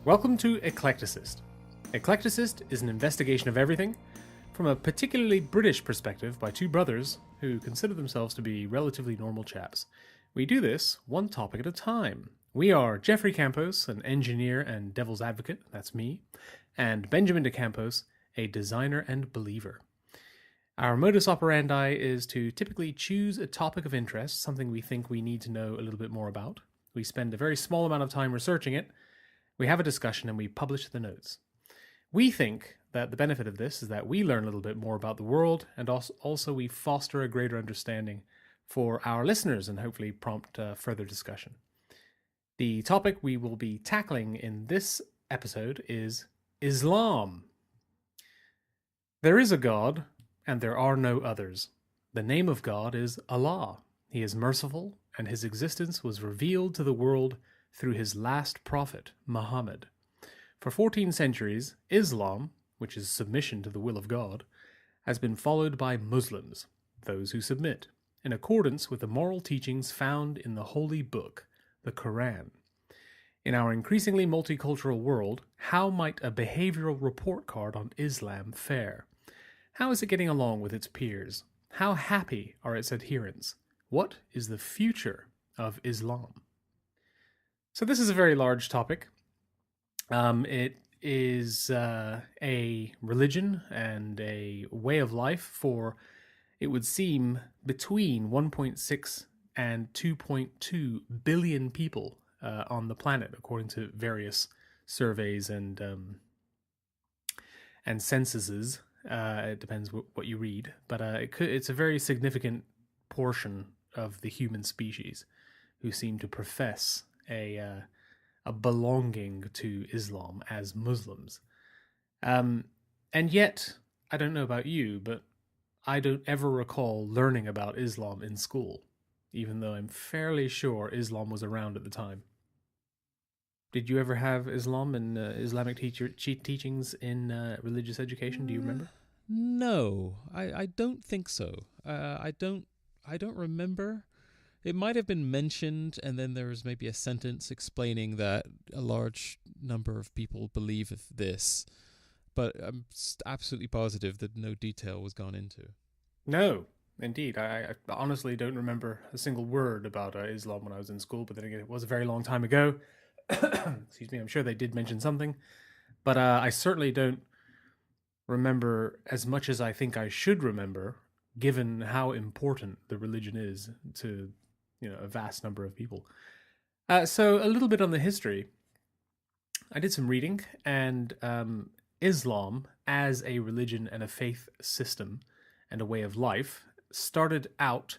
Welcome to Eclecticist. Eclecticist is an investigation of everything from a particularly British perspective by two brothers who consider themselves to be relatively normal chaps. We do this one topic at a time. We are Jeffrey Campos, an engineer and devil's advocate, that's me, and Benjamin de Campos, a designer and believer. Our modus operandi is to typically choose a topic of interest, something we think we need to know a little bit more about. We spend a very small amount of time researching it. We have a discussion and we publish the notes. We think that the benefit of this is that we learn a little bit more about the world, and also we foster a greater understanding for our listeners and hopefully prompt further discussion. The topic we will be tackling in this episode is Islam. There is a God, and there are no others. The name of God is Allah. He is merciful, and his existence was revealed to the world through his last prophet, Muhammad. For 14 centuries, Islam, which is submission to the will of God, has been followed by Muslims, those who submit, in accordance with the moral teachings found in the holy book, the Qur'an. In our increasingly multicultural world, how might a behavioural report card on Islam fare? How is it getting along with its peers? How happy are its adherents? What is the future of Islam? So this is a very large topic. It is a religion and a way of life for, it would seem, between 1.6 and 2.2 billion people on the planet, according to various surveys and censuses. It depends what you read, but it's a very significant portion of the human species who seem to profess a belonging to Islam as Muslims. And yet, I don't know about you, but I don't ever recall learning about Islam in school, even though I'm fairly sure Islam was around at the time. Did you ever have Islam and Islamic teachings in religious education? Do you remember? No, I don't think so. I don't remember. It might have been mentioned, and then there was maybe a sentence explaining that a large number of people believe this, but I'm absolutely positive that no detail was gone into. No, indeed. I honestly don't remember a single word about Islam when I was in school, but then again, it was a very long time ago. Excuse me, I'm sure they did mention something, but I certainly don't remember as much as I think I should remember, given how important the religion is to a vast number of people. So a little bit on the history. I did some reading, and Islam as a religion and a faith system and a way of life started out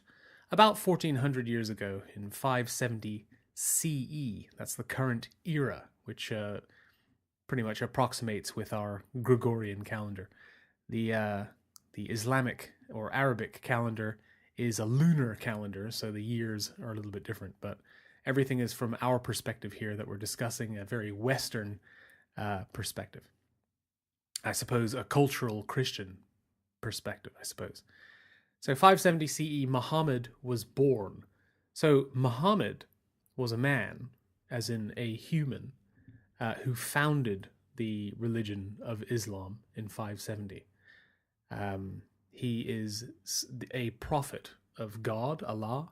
about 1400 years ago in 570 CE. That's the current era, which pretty much approximates with our Gregorian calendar. The Islamic or Arabic calendar is a lunar calendar, so the years are a little bit different, but everything is from our perspective here that we're discussing, a very Western perspective. I suppose a cultural Christian perspective, I suppose. So 570 CE, Muhammad was born. So Muhammad was a man, as in a human, who founded the religion of Islam in 570. He is a prophet of God, Allah,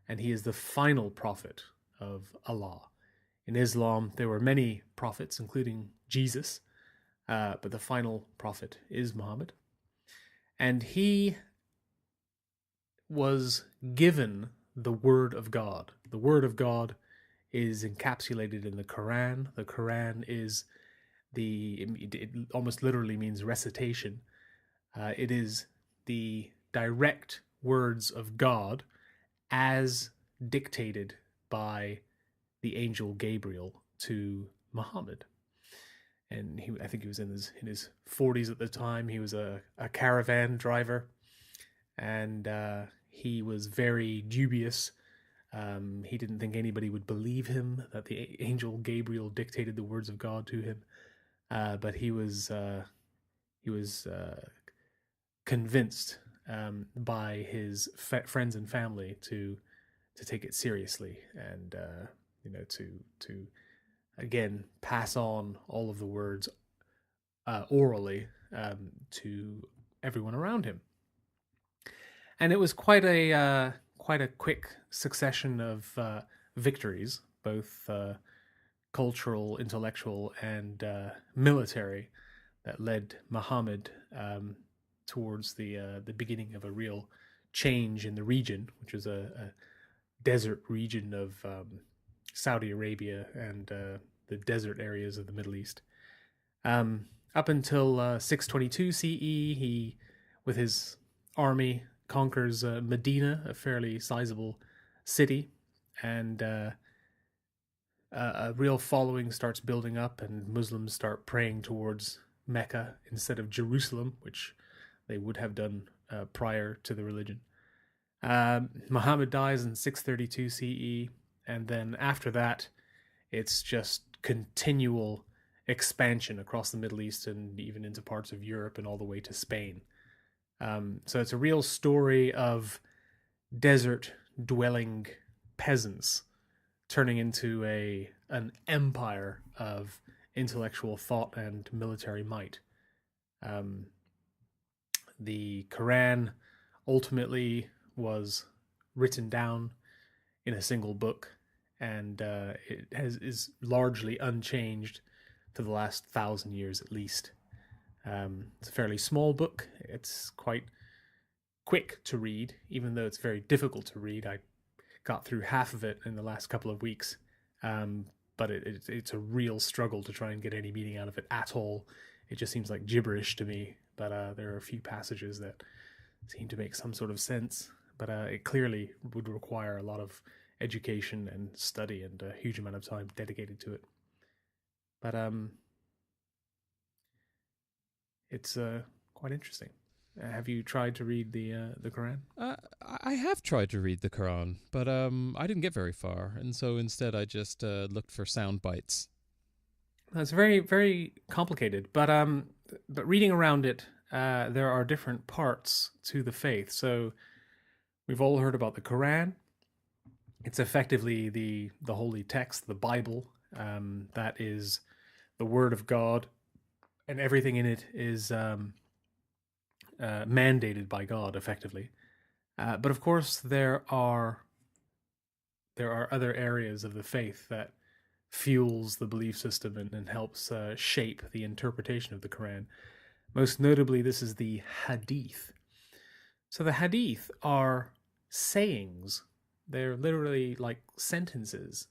and he is the final prophet of Allah. In Islam, there were many prophets, including Jesus, but the final prophet is Muhammad. And he was given the Word of God. The Word of God is encapsulated in the Qur'an. The Qur'an is it almost literally means recitation. It is the direct words of God as dictated by the angel Gabriel to Muhammad. And I think he was in his 40s at the time. He was a caravan driver, and he was very dubious. He didn't think anybody would believe him, that the angel Gabriel dictated the words of God to him. But he was convinced by his friends and family to take it seriously, and to again, pass on all of the words orally to everyone around him. And it was quite a quick succession of victories, both cultural, intellectual, and military, that led Muhammad towards the beginning of a real change in the region, which was a desert region of Saudi Arabia and the desert areas of the Middle East. Up until 622 CE, he, with his army, conquers Medina, a fairly sizable city, and a real following starts building up, and Muslims start praying towards Mecca instead of Jerusalem, which they would have done prior to the religion. Muhammad dies in 632 CE, and then after that, it's just continual expansion across the Middle East and even into parts of Europe and all the way to Spain. So it's a real story of desert-dwelling peasants turning into an empire of intellectual thought and military might. The Qur'an ultimately was written down in a single book, and is largely unchanged for the last 1,000 years at least. It's a fairly small book. It's quite quick to read, even though it's very difficult to read. I got through half of it in the last couple of weeks, but it's a real struggle to try and get any meaning out of it at all. It just seems like gibberish to me, but there are a few passages that seem to make some sort of sense, but it clearly would require a lot of education and study and a huge amount of time dedicated to it. But it's quite interesting. Have you tried to read the Quran? I have tried to read the Quran, but I didn't get very far, and so instead I just looked for sound bites. It's very, very complicated, but reading around it, there are different parts to the faith. So we've all heard about the Quran. It's effectively the holy text, the Bible, that is the Word of God, and everything in it is mandated by God, effectively. But of course, there are other areas of the faith that fuels the belief system and helps shape the interpretation of the Quran. Most notably, this is the Hadith. So the Hadith are sayings. They're literally like sentences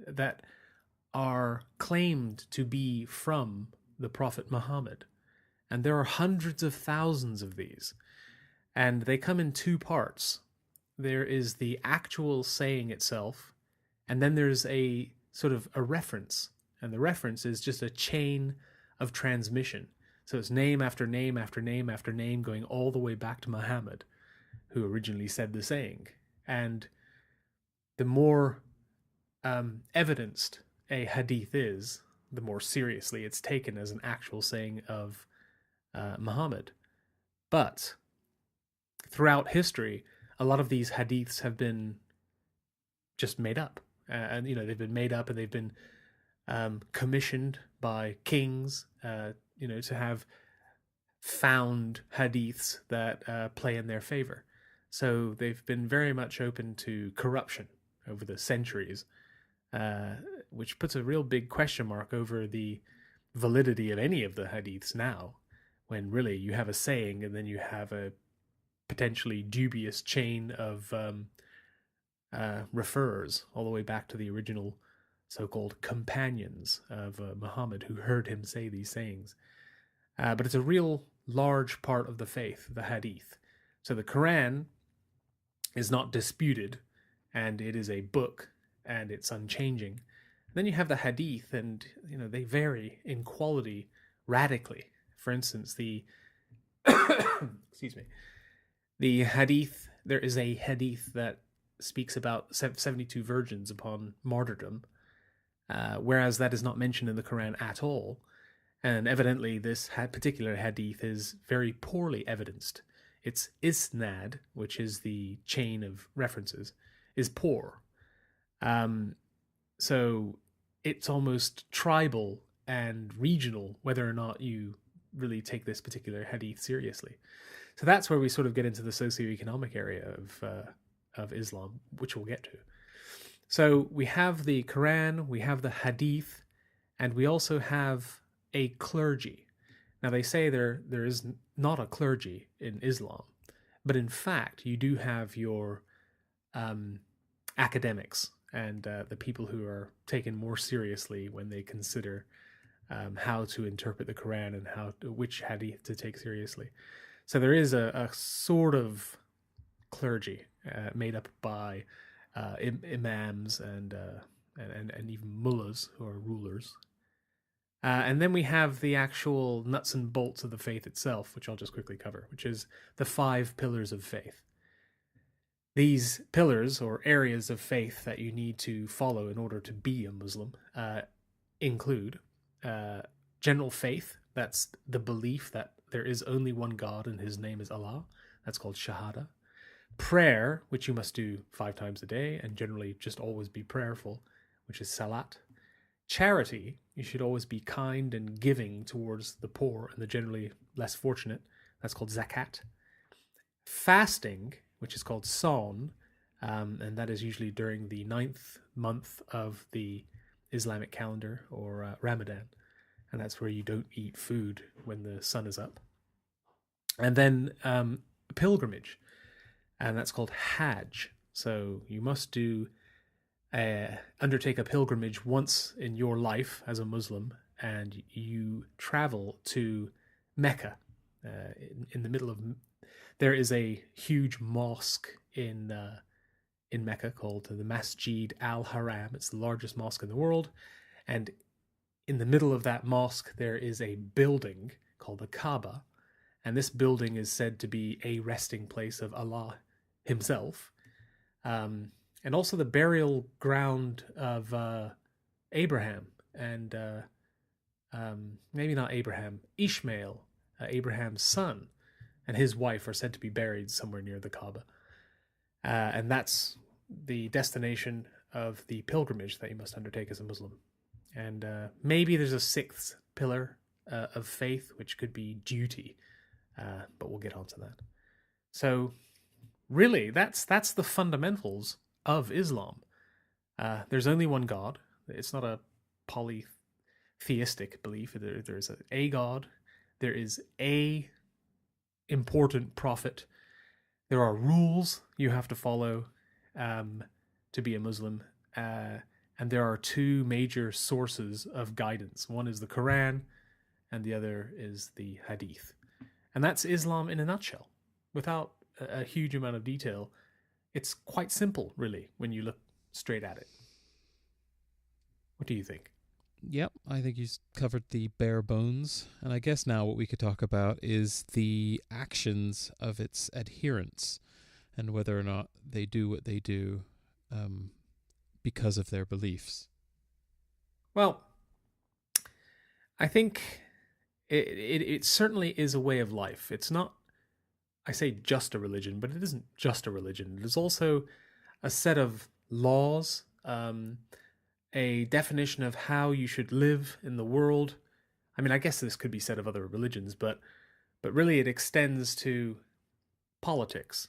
that are claimed to be from the Prophet Muhammad. And there are hundreds of thousands of these. And they come in two parts. There is the actual saying itself, and then there's a sort of a reference. And the reference is just a chain of transmission. So it's name after name after name after name going all the way back to Muhammad, who originally said the saying. And the more evidenced a hadith is, the more seriously it's taken as an actual saying of Muhammad. But throughout history, a lot of these hadiths have been just made up. And, they've been made up and they've been commissioned by kings, to have found hadiths that play in their favor. So they've been very much open to corruption over the centuries, which puts a real big question mark over the validity of any of the hadiths now, when really you have a saying and then you have a potentially dubious chain of referrers all the way back to the original so-called companions of Muhammad who heard him say these sayings. But it's a real large part of the faith, the hadith. So the Quran is not disputed, and it is a book, and it's unchanging. Then you have the hadith, and they vary in quality radically. For instance, the excuse me, the hadith. There is a hadith that speaks about 72 virgins upon martyrdom, whereas that is not mentioned in the Quran at all. And evidently, this particular hadith is very poorly evidenced. Its isnad, which is the chain of references, is poor. So it's almost tribal and regional whether or not you really take this particular hadith seriously. So that's where we sort of get into the socioeconomic area of Islam, which we'll get to. So we have the Quran, we have the hadith, and we also have a clergy. Now they say there is not a clergy in Islam, but in fact you do have your academics and the people who are taken more seriously when they consider how to interpret the Quran and which hadith to take seriously. So there is a sort of clergy made up by imams and even mullahs, who are rulers. And then we have the actual nuts and bolts of the faith itself, which I'll just quickly cover, which is the 5 pillars of faith. These pillars, or areas of faith that you need to follow in order to be a Muslim, include general faith. That's the belief that there is only one God and his name is Allah. That's called Shahada. Prayer, which you must do 5 times a day and generally just always be prayerful, which is Salat. Charity, you should always be kind and giving towards the poor and the generally less fortunate. That's called Zakat. Fasting, which is called Sawn, and that is usually during the 9th month of the Islamic calendar, or Ramadan. And that's where you don't eat food when the sun is up. And then pilgrimage, and that's called Hajj. So you must undertake a pilgrimage once in your life as a Muslim, and you travel to Mecca. In the middle of, there is a huge mosque in Mecca called the Masjid al-Haram. It's the largest mosque in the world, and in the middle of that mosque there is a building called the Kaaba, and this building is said to be a resting place of Allah himself, and also the burial ground of Abraham and maybe not Abraham, Ishmael, Abraham's son, and his wife are said to be buried somewhere near the Kaaba. And that's the destination of the pilgrimage that you must undertake as a Muslim. And maybe there's a 6th pillar of faith, which could be duty, but we'll get onto that. So really, that's the fundamentals of Islam. There's only one God. It's not a polytheistic belief. There's a God. There is a important prophet. There are rules you have to follow to be a Muslim. And there are 2 major sources of guidance. One is the Quran, and the other is the Hadith. And that's Islam in a nutshell. Without a huge amount of detail, it's quite simple, really, when you look straight at it. What do you think? Yep, I think you covered the bare bones. And I guess now what we could talk about is the actions of its adherents and whether or not they do what they do because of their beliefs. Well, I think it certainly is a way of life. It's not, I say just a religion, but it isn't just a religion. It is also a set of laws, a definition of how you should live in the world. I mean, I guess this could be said of other religions, but really it extends to politics.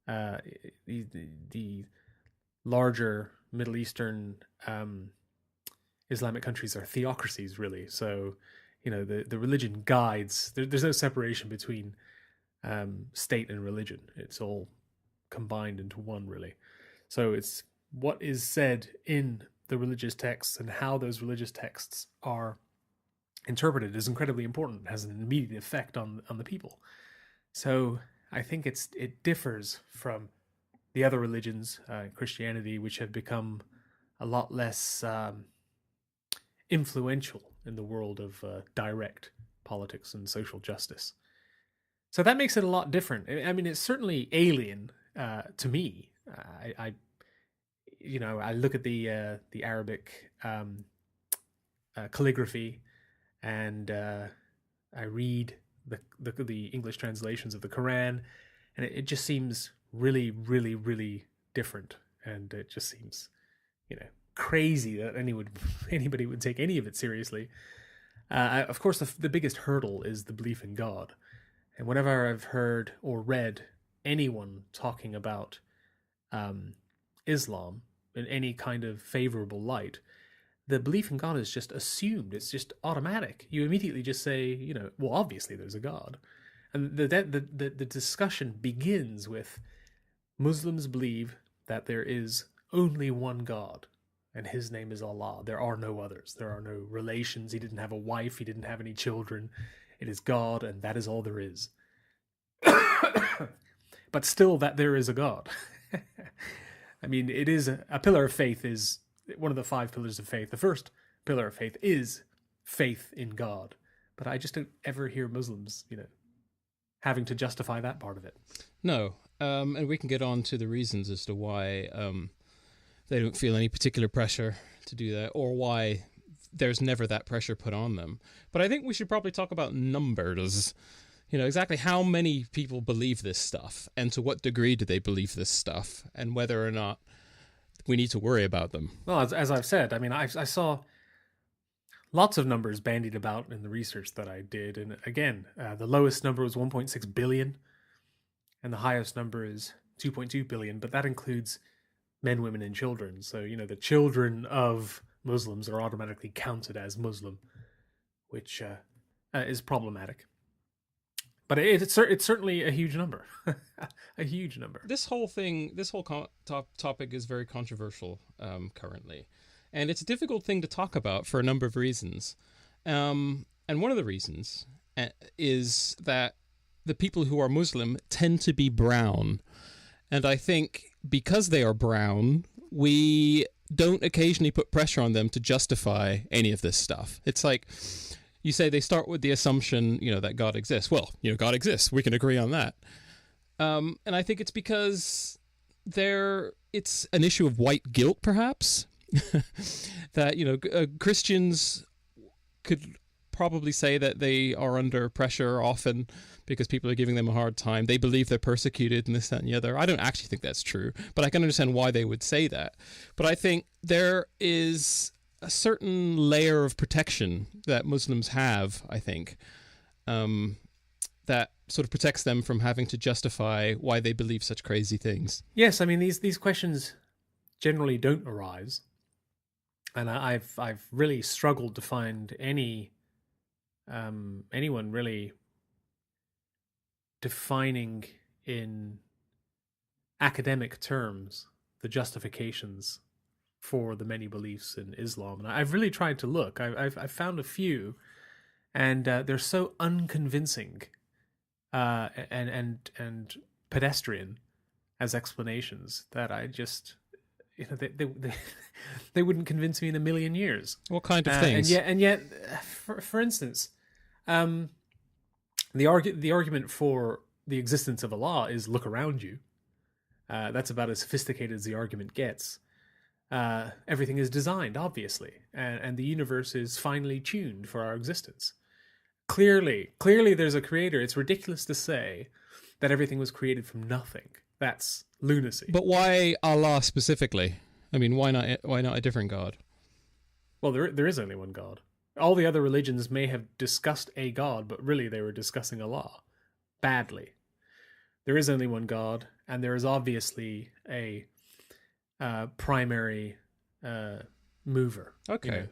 The larger Middle Eastern Islamic countries are theocracies, really. So, the religion guides. There's no separation between state and religion. It's all combined into one, really. So it's what is said in the religious texts and how those religious texts are interpreted is incredibly important. It has an immediate effect on the people. So I think it differs from the other religions, Christianity, which have become a lot less influential in the world of direct politics and social justice. So that makes it a lot different. I mean, it's certainly alien to me. I look at the Arabic calligraphy, and I read the English translations of the Quran, and it just seems really, really, really different. And it just seems, crazy that anybody would take any of it seriously. Of course, the biggest hurdle is the belief in God. And whenever I've heard or read anyone talking about Islam in any kind of favorable light, the belief in God is just assumed. It's just automatic. You immediately just say, well, obviously there's a God. And the discussion begins with Muslims believe that there is only one God, and his name is Allah. There are no others. There are no relations. He didn't have a wife. He didn't have any children. It is God, and that is all there is. But still, that there is a God. I mean, it is a pillar of faith is one of the 5 pillars of faith. The first pillar of faith is faith in God. But I just don't ever hear Muslims, having to justify that part of it. No. And we can get on to the reasons as to why they don't feel any particular pressure to do that, or why there's never that pressure put on them. But I think we should probably talk about numbers. Exactly how many people believe this stuff, and to what degree do they believe this stuff, and whether or not we need to worry about them. Well, as I've said, I mean, I saw lots of numbers bandied about in the research that I did. And again, the lowest number was 1.6 billion, and the highest number is 2.2 billion, but that includes men, women, and children. So, the children of Muslims are automatically counted as Muslim, which is problematic. But it's certainly a huge number, a huge number. This whole topic is very controversial currently, and it's a difficult thing to talk about for a number of reasons. And one of the reasons is that the people who are Muslim tend to be brown, and I think because they are brown, we don't occasionally put pressure on them to justify any of this stuff. It's like, you say they start with the assumption, that God exists. Well, God exists. We can agree on that. And I think it's because it's an issue of white guilt, perhaps, that, Christians could probably say that they are under pressure often because people are giving them a hard time. They believe they're persecuted and this, that, and the other. I don't actually think that's true, but I can understand why they would say that. But I think there is a certain layer of protection that Muslims have, I think, that sort of protects them from having to justify why they believe such crazy things. Yes, I mean, these questions generally don't arise. And I've really struggled to find anyone really defining in academic terms the justifications for the many beliefs in Islam. And I've really tried to look. I've found a few, and they're so unconvincing and pedestrian as explanations that I just, they wouldn't convince me in a million years. What kind of things? And yet, for instance, the argument for the existence of Allah is look around you. That's about as sophisticated as the argument gets. Everything is designed, obviously, and the universe is finely tuned for our existence. Clearly there's a creator. It's ridiculous to say that everything was created from nothing. That's lunacy. But why Allah specifically? I mean, why not a different God? Well, there is only one God. All the other religions may have discussed a God, but really they were discussing Allah badly. There is only one God, and there is obviously a primary mover. Okay.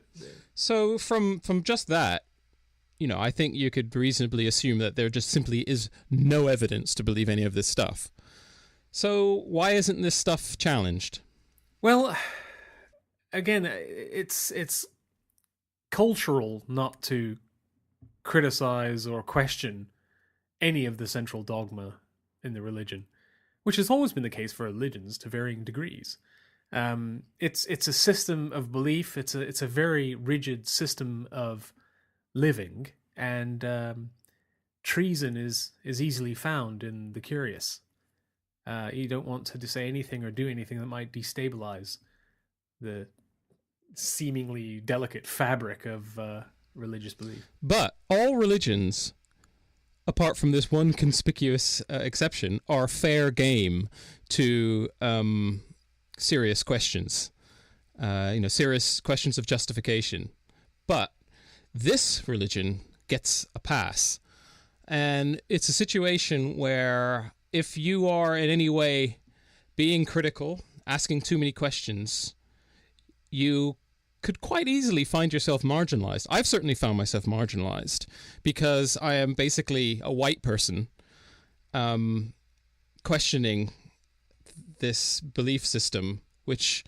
So from just that, I think you could reasonably assume that there just simply is no evidence to believe any of this stuff. So why isn't this stuff challenged? Well, again, it's cultural not to criticize or question any of the central dogma in the religion, which has always been the case for religions to varying degrees. It's a system of belief. It's a very rigid system of living, and treason is easily found in the curious. You don't want to say anything or do anything that might destabilize the seemingly delicate fabric of religious belief. But all religions, apart from this one conspicuous exception, are fair game to serious questions. serious questions of justification. But this religion gets a pass. And it's a situation where if you are in any way being critical, asking too many questions, you could quite easily find yourself marginalized. I've certainly found myself marginalized because I am basically a white person questioning this belief system, which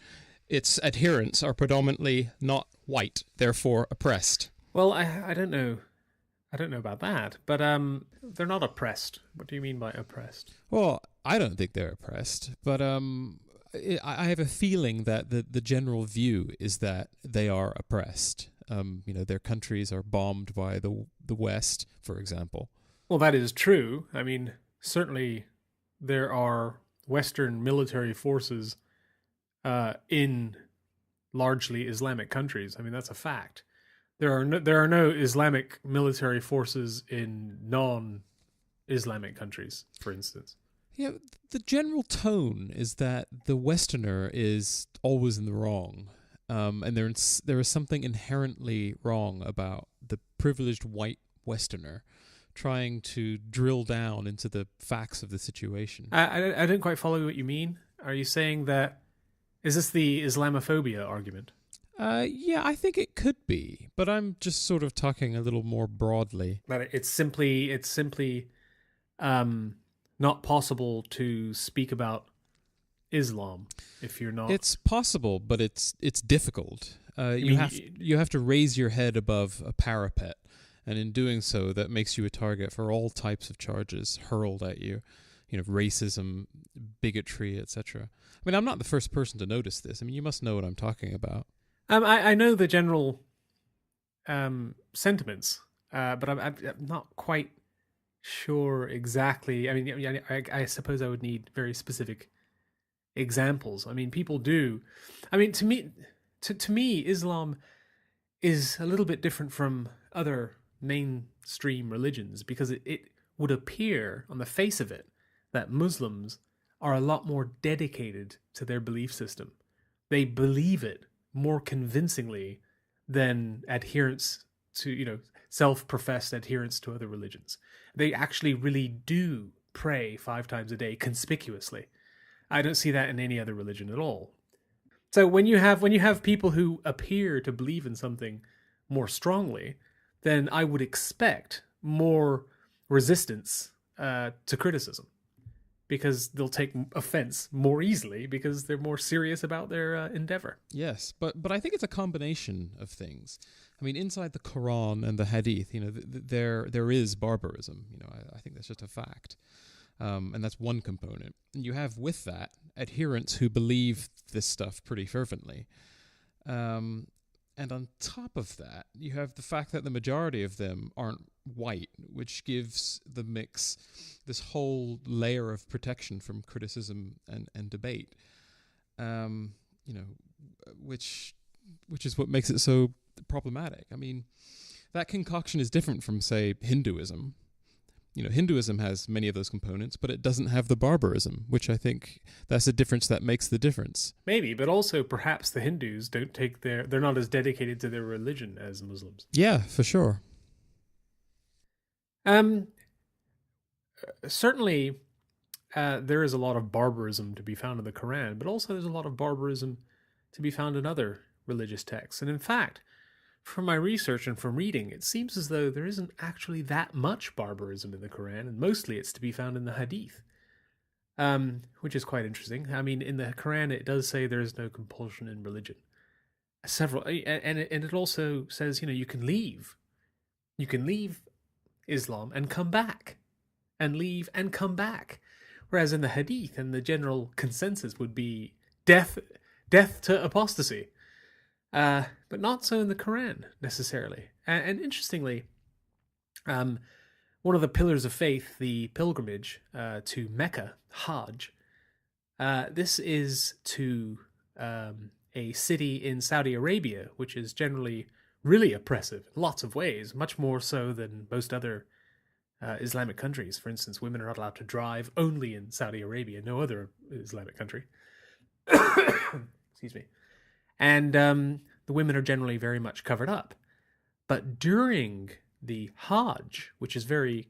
its adherents are predominantly not white, therefore oppressed. Well, I don't know. I don't know about that, but they're not oppressed. What do you mean by oppressed? Well, I don't think they're oppressed, but I have a feeling that the general view is that they are oppressed. Their countries are bombed by the West, for example. Well, that is true. I mean, certainly there are Western military forces in largely Islamic countries. I mean, that's a fact. There are no Islamic military forces in non-Islamic countries, for instance. Yeah, the general tone is that the Westerner is always in the wrong, and there is something inherently wrong about the privileged white Westerner trying to drill down into the facts of the situation. I didn't quite follow what you mean. Are you saying that, is this the Islamophobia argument? Yeah, I think it could be, but I'm just sort of talking a little more broadly. That it's simply not possible to speak about Islam if you're not. It's possible, but it's difficult. You have to raise your head above a parapet, and in doing so, that makes you a target for all types of charges hurled at you. Racism, bigotry, etc. I mean, I'm not the first person to notice this. I mean, you must know what I'm talking about. I know the general sentiments, but I'm not quite sure exactly. I mean, I suppose I would need very specific examples. I mean, people do. I mean, to me, Islam is a little bit different from other mainstream religions because it would appear on the face of it that Muslims are a lot more dedicated to their belief system. They believe it more convincingly than adherents to, self-professed adherents to other religions. They actually really do pray 5 times a day conspicuously. I don't see that in any other religion at all. So when you have people who appear to believe in something more strongly, then I would expect more resistance to criticism, because they'll take offense more easily because they're more serious about their endeavor. Yes, but I think it's a combination of things. I mean, inside the Qur'an and the Hadith, there is barbarism. I think that's just a fact, and that's one component. And you have with that adherents who believe this stuff pretty fervently. And on top of that, you have the fact that the majority of them aren't white, which gives the mix this whole layer of protection from criticism and debate, which is what makes it so problematic. I mean, that concoction is different from, say, Hinduism. Hinduism has many of those components, but it doesn't have the barbarism, which I think that's the difference that makes the difference. Maybe, but also perhaps the Hindus they're not as dedicated to their religion as Muslims. Yeah, for sure. Certainly, there is a lot of barbarism to be found in the Quran, but also there's a lot of barbarism to be found in other religious texts. And in fact, from my research and from reading, it seems as though there isn't actually that much barbarism in the Quran, and mostly it's to be found in the Hadith, which is quite interesting. I mean, in the Quran, it does say there is no compulsion in religion. And it also says, you can leave Islam and come back, and leave and come back. Whereas in the Hadith, and the general consensus would be death to apostasy. But not so in the Quran, necessarily. And interestingly, one of the pillars of faith, the pilgrimage to Mecca, Hajj, this is to a city in Saudi Arabia, which is generally really oppressive in lots of ways, much more so than most other Islamic countries. For instance, women are not allowed to drive only in Saudi Arabia, no other Islamic country. Excuse me. And the women are generally very much covered up. But during the Hajj, which is very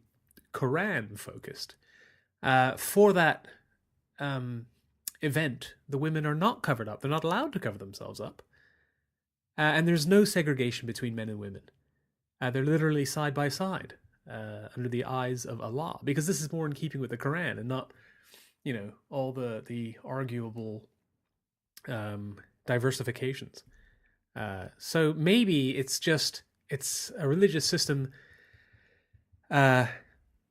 Quran focused, for that event, the women are not covered up. They're not allowed to cover themselves up. And there's no segregation between men and women. They're literally side by side under the eyes of Allah, because this is more in keeping with the Quran and not, all the arguable diversifications. So maybe it's a religious system that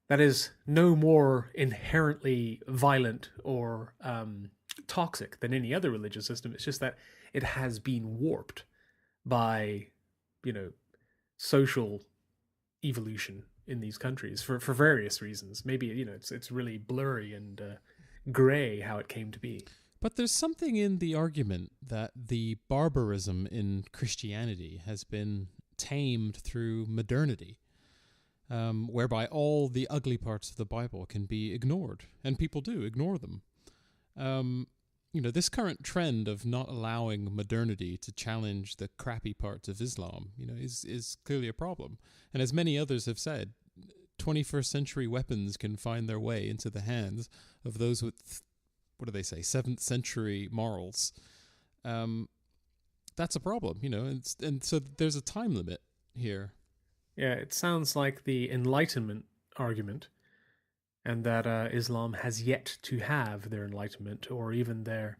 is no more inherently violent or toxic than any other religious system. It's just that it has been warped by, social evolution in these countries for various reasons. Maybe, it's really blurry and gray how it came to be. But there's something in the argument that the barbarism in Christianity has been tamed through modernity, whereby all the ugly parts of the Bible can be ignored, and people do ignore them. This current trend of not allowing modernity to challenge the crappy parts of Islam, is clearly a problem. And as many others have said, 21st century weapons can find their way into the hands of those with, 7th century morals. That's a problem, and so there's a time limit here. Yeah, it sounds like the Enlightenment argument, and that Islam has yet to have their enlightenment, or even their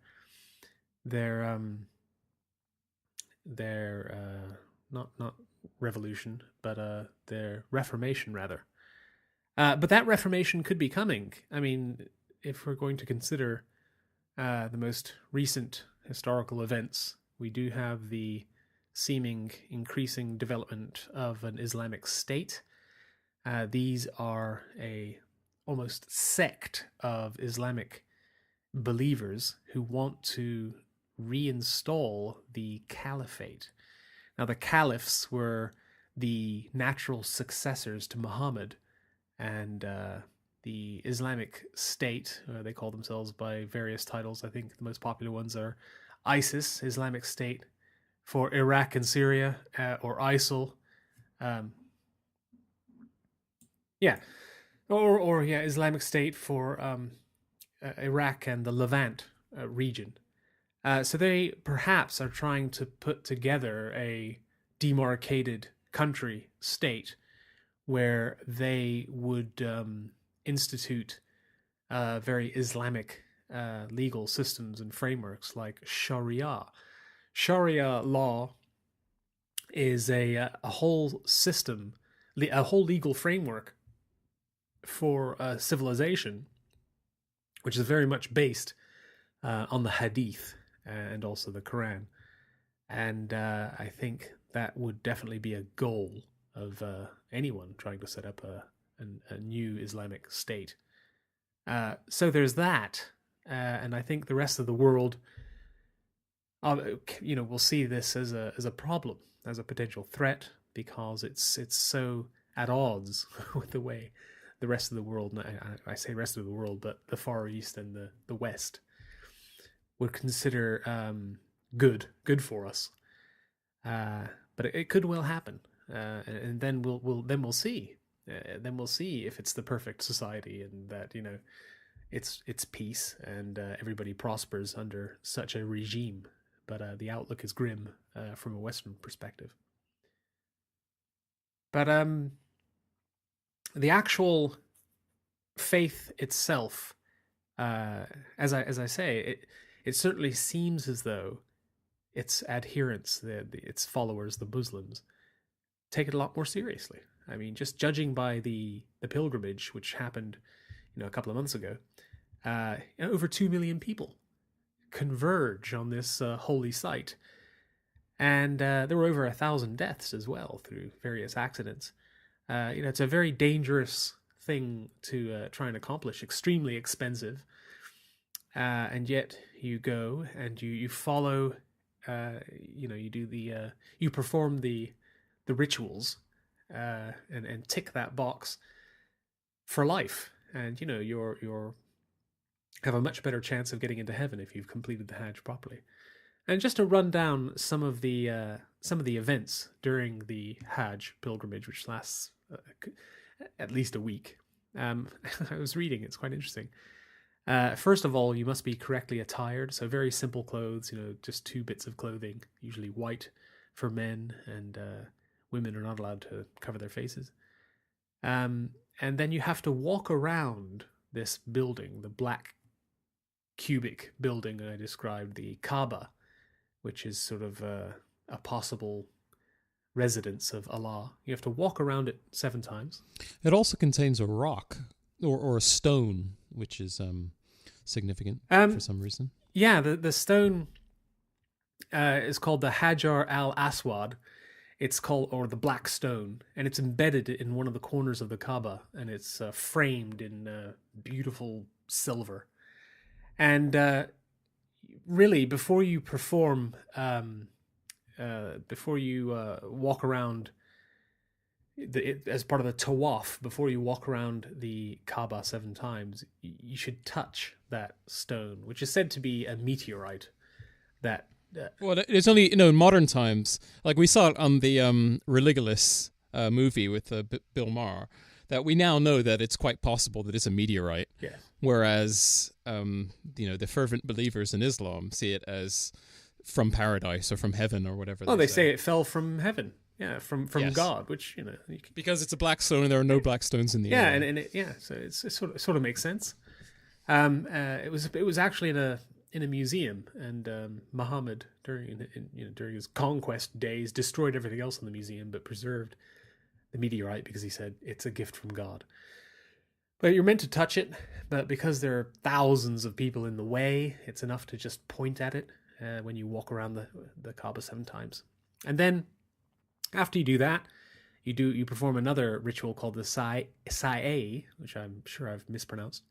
not revolution, but their reformation rather. But that reformation could be coming. I mean, if we're going to consider the most recent historical events, we do have the seeming increasing development of an Islamic State. These are a almost sect of Islamic believers who want to reinstall the caliphate. Now, the caliphs were the natural successors to Muhammad, and the Islamic State, they call themselves by various titles. I think the most popular ones are ISIS, Islamic State, for Iraq and Syria, or ISIL. Islamic State for Iraq and the Levant region. So they perhaps are trying to put together a demarcated country state where they would institute very Islamic legal systems and frameworks like Sharia. Sharia law is a whole system, a whole legal framework for civilization, which is very much based on the Hadith and also the Quran. And I think that would definitely be a goal of anyone trying to set up a new Islamic state. So there's that, and I think the rest of the world, will see this as a problem, as a potential threat, because it's so at odds with the way the rest of the world, I say rest of the world, but the Far East and the West would consider good for us. But it could well happen, and then we'll see. Then we'll see if it's the perfect society, and that it's peace and everybody prospers under such a regime. But the outlook is grim from a Western perspective. But the actual faith itself, as I say, it certainly seems as though its adherents, its followers, the Muslims, take it a lot more seriously. I mean, just judging by the pilgrimage, which happened, a couple of months ago, over 2 million people converge on this holy site, and there were over 1,000 deaths as well through various accidents. It's a very dangerous thing to try and accomplish, extremely expensive, and yet you go and you follow. You do you perform the rituals, and tick that box for life, and you're have a much better chance of getting into heaven if you've completed the Hajj properly. And just to run down some of the events during the Hajj pilgrimage, which lasts at least a week. I was reading; it's quite interesting. First of all, you must be correctly attired, so very simple clothes. Just two bits of clothing, usually white for men, and women are not allowed to cover their faces. And then you have to walk around this building, the black cubic building I described, the Kaaba, which is sort of a possible residence of Allah. You have to walk around it 7 times. It also contains a rock or a stone, which is significant for some reason. Yeah, the stone is called the Hajar al-Aswad. It's called, or the Black Stone, and it's embedded in one of the corners of the Kaaba, and it's framed in beautiful silver. And really, before you perform, before you walk around, as part of the tawaf, before you walk around the Kaaba 7 times, you should touch that stone, which is said to be a meteorite that... Well, it's only, in modern times, like we saw it on the Religulous movie with Bill Maher, that we now know that it's quite possible that it's a meteorite. Yeah. Whereas, the fervent believers in Islam see it as from paradise or from heaven or whatever. Oh, they say it fell from heaven. Yeah, from yes. God, which because it's a black stone and there are no black stones in the air. area. And so it sort of makes sense. It was actually in a museum, and Muhammad during his conquest days destroyed everything else in the museum, but preserved the meteorite because he said it's a gift from God. But you're meant to touch it, but because there are thousands of people in the way, it's enough to just point at it when you walk around the Kaaba 7 times. And then after you do that, you perform another ritual called the Sa'i, which I'm sure I've mispronounced.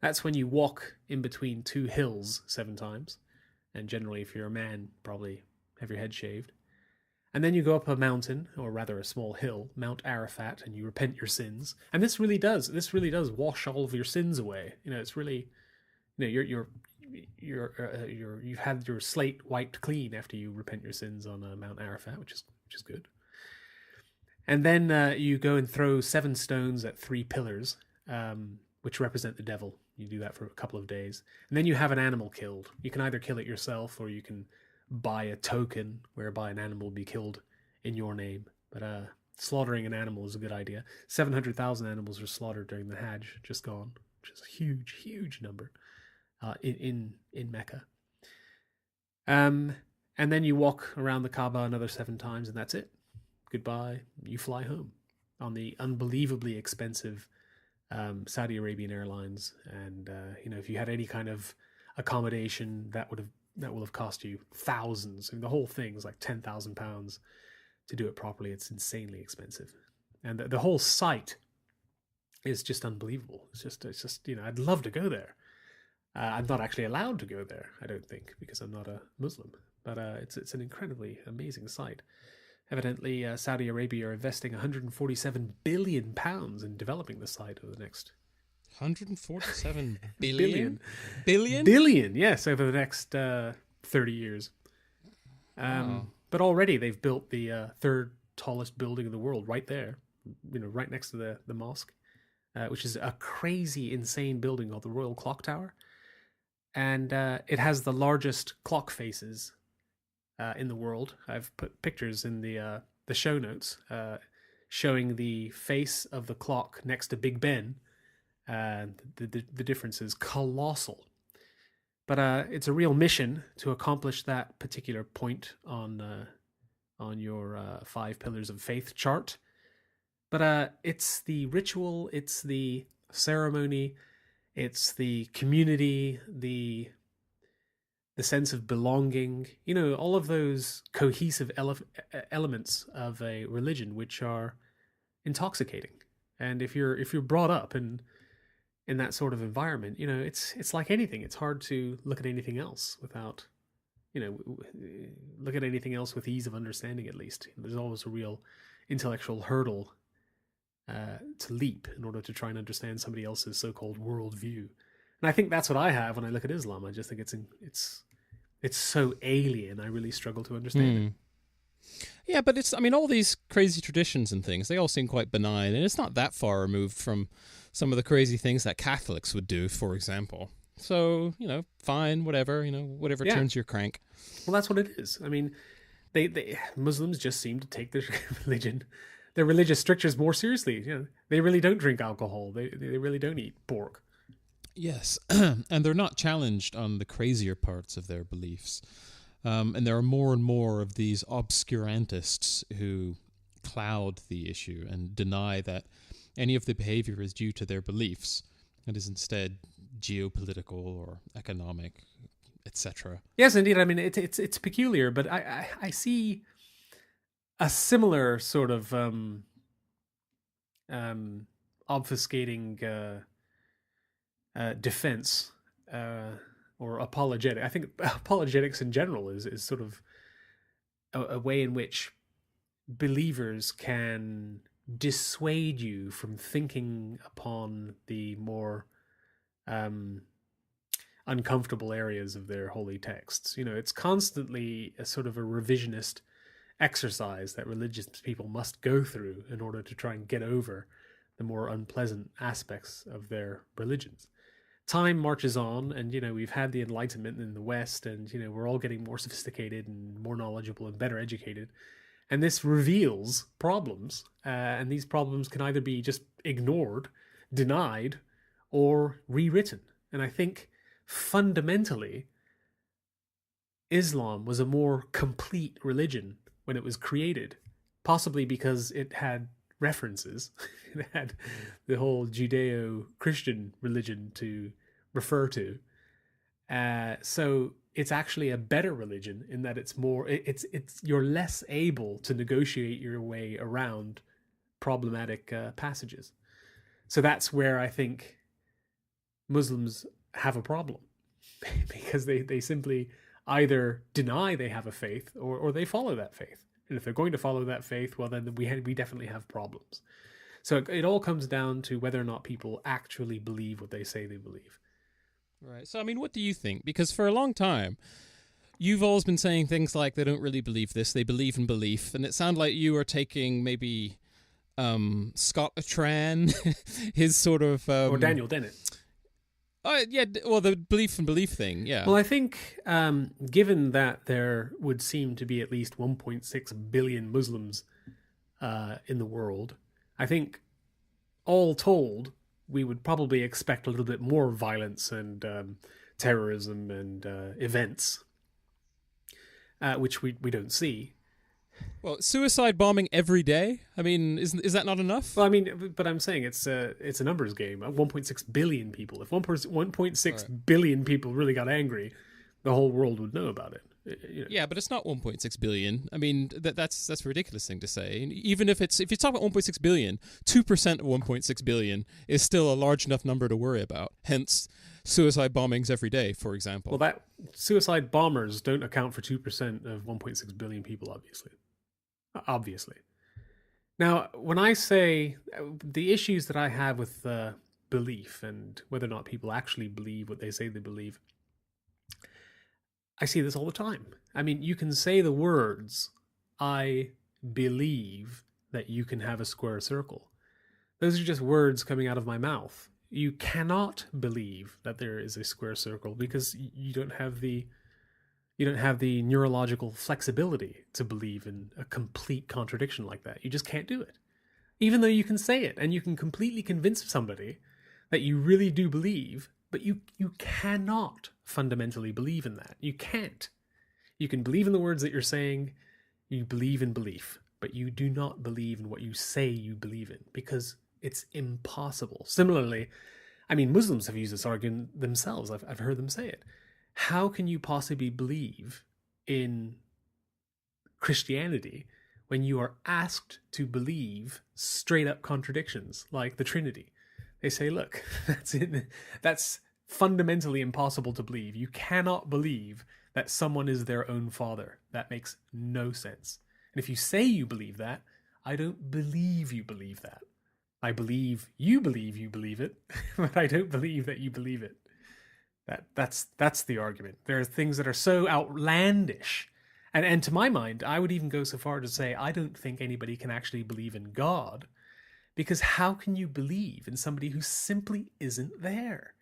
That's when you walk in between 2 hills 7 times. And generally, if you're a man, probably have your head shaved. And then you go up a mountain, or rather a small hill, Mount Arafat, and you repent your sins. And this really does wash all of your sins away. It's really, you've had your slate wiped clean after you repent your sins on Mount Arafat, which is good. And then you go and throw 7 stones at 3 pillars, which represent the devil. You do that for a couple of days. And then you have an animal killed. You can either kill it yourself, or you can buy a token whereby an animal will be killed in your name. But slaughtering an animal is a good idea. 700,000 animals were slaughtered during the Hajj, just gone, which is a huge, huge number in Mecca. And then you walk around the Kaaba another 7 times, and that's it. Goodbye. You fly home on the unbelievably expensive Saudi Arabian Airlines, and if you had any kind of accommodation, that will have cost you thousands. I mean, the whole thing is like £10,000 to do it properly. It's insanely expensive, and the whole site is just unbelievable. It's just I'd love to go there. I'm not actually allowed to go there, I don't think, because I'm not a Muslim. But it's an incredibly amazing site. Evidently, Saudi Arabia are investing £147 billion in developing the site over the next... 147 billion? Billion, yes, over the next 30 years. Wow. But already they've built the 3rd tallest building in the world right there, right next to the mosque, which is a crazy, insane building called the Royal Clock Tower. And it has the largest clock faces in the world. I've put pictures in the show notes showing the face of the clock next to Big Ben. And the difference is colossal. But it's a real mission to accomplish that particular point on your 5 pillars of faith chart. But it's the ritual, it's the ceremony, it's the community, the sense of belonging, all of those cohesive elements of a religion which are intoxicating. And if you're brought up in that sort of environment, it's like anything. It's hard to look at anything else without, look at anything else with ease of understanding, at least. There's always a real intellectual hurdle to leap in order to try and understand somebody else's so-called worldview. And I think that's what I have when I look at Islam. I just think it's It's so alien. I really struggle to understand it. Yeah, but I mean, all these crazy traditions and things, they all seem quite benign, and it's not that far removed from some of the crazy things that Catholics would do, for example. So, fine, whatever, whatever Yeah. turns your crank. Well, that's what it is. I mean, they Muslims just seem to take their religion, their religious strictures more seriously. They really don't drink alcohol. They really don't eat pork. Yes, and they're not challenged on the crazier parts of their beliefs. And there are more and more of these obscurantists who cloud the issue and deny that any of the behavior is due to their beliefs. It is instead geopolitical or economic, etc. Yes, indeed. I mean, it's peculiar, but I see a similar sort of obfuscating defense or apologetic. I think apologetics in general is sort of a way in which believers can dissuade you from thinking upon the more uncomfortable areas of their holy texts. It's constantly a sort of a revisionist exercise that religious people must go through in order to try and get over the more unpleasant aspects of their religions. Time marches on, and we've had the Enlightenment in the West, and we're all getting more sophisticated and more knowledgeable and better educated, and this reveals problems, and these problems can either be just ignored, denied, or rewritten. And I think fundamentally Islam was a more complete religion when it was created, possibly because it had references. It had the whole Judeo-Christian religion to refer to. So it's actually a better religion in that it's more, you're less able to negotiate your way around problematic passages. So that's where I think Muslims have a problem, because they simply either deny they have a faith, or they follow that faith. And if they're going to follow that faith, well, then we definitely have problems. So it all comes down to whether or not people actually believe what they say they believe. Right. So, I mean, what do you think? Because for a long time, you've always been saying things like they don't really believe this, they believe in belief. And it sounded like you were taking maybe Scott Atran, his sort of... or Daniel Dennett. Yeah, well, the belief in belief thing, yeah. Well, I think given that there would seem to be at least 1.6 billion Muslims in the world, I think all told, we would probably expect a little bit more violence and terrorism and events, which we don't see. Well, suicide bombing every day? I mean, is that not enough? Well, I mean, but I'm saying it's a numbers game. 1.6 billion people. If 1.6 billion people really got angry, the whole world would know about it. Yeah, but it's not 1.6 billion. I mean, that's a ridiculous thing to say. And even if you talk about 1.6 billion, 2% of 1.6 billion is still a large enough number to worry about. Hence, suicide bombings every day, for example. Well, that suicide bombers don't account for 2% of 1.6 billion people, obviously. Now, when I say the issues that I have with belief and whether or not people actually believe what they say they believe, I see this all the time. I mean, you can say the words, I believe that you can have a square circle. Those are just words coming out of my mouth. You cannot believe that there is a square circle because you don't have the neurological flexibility to believe in a complete contradiction like that. You just can't do it. Even though you can say it and you can completely convince somebody that you really do believe, but you cannot fundamentally believe in that. You can't. You can believe in the words that you're saying, you believe in belief, but you do not believe in what you say you believe in because it's impossible. Similarly, I mean, Muslims have used this argument themselves. I've heard them say it. How can you possibly believe in Christianity when you are asked to believe straight up contradictions like the Trinity? They say, look, that's fundamentally impossible to believe. You cannot believe that someone is their own father. That makes no sense. And if you say you believe that, I don't believe you believe that. I believe you believe it, but I don't believe that you believe it. That's the argument. There are things that are so outlandish. And to my mind, I would even go so far to say I don't think anybody can actually believe in God, because how can you believe in somebody who simply isn't there?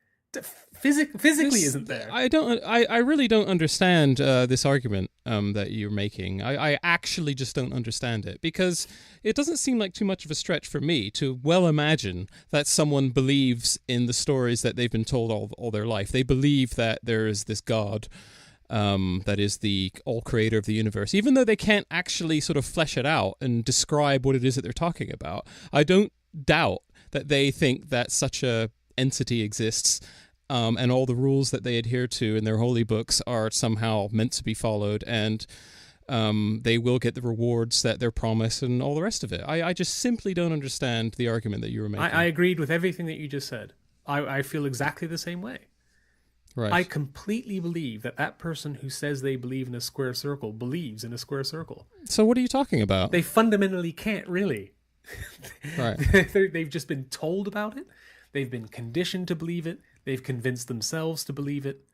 Physically isn't there. I really don't understand this argument that you're making. I actually just don't understand it, because it doesn't seem like too much of a stretch for me to well imagine that someone believes in the stories that they've been told all their life. They believe that there is this God that is the all creator of the universe, even though they can't actually sort of flesh it out and describe what it is that they're talking about. I don't doubt that they think that such a entity exists, and all the rules that they adhere to in their holy books are somehow meant to be followed, and they will get the rewards that they're promised and all the rest of it. I just simply don't understand the argument that you were making. I agreed with everything that you just said. I feel exactly the same way. Right. I completely believe that person who says they believe in a square circle believes in a square circle. So what are you talking about? They fundamentally can't really. Right. They've just been told about it. They've been conditioned to believe it. They've convinced themselves to believe it.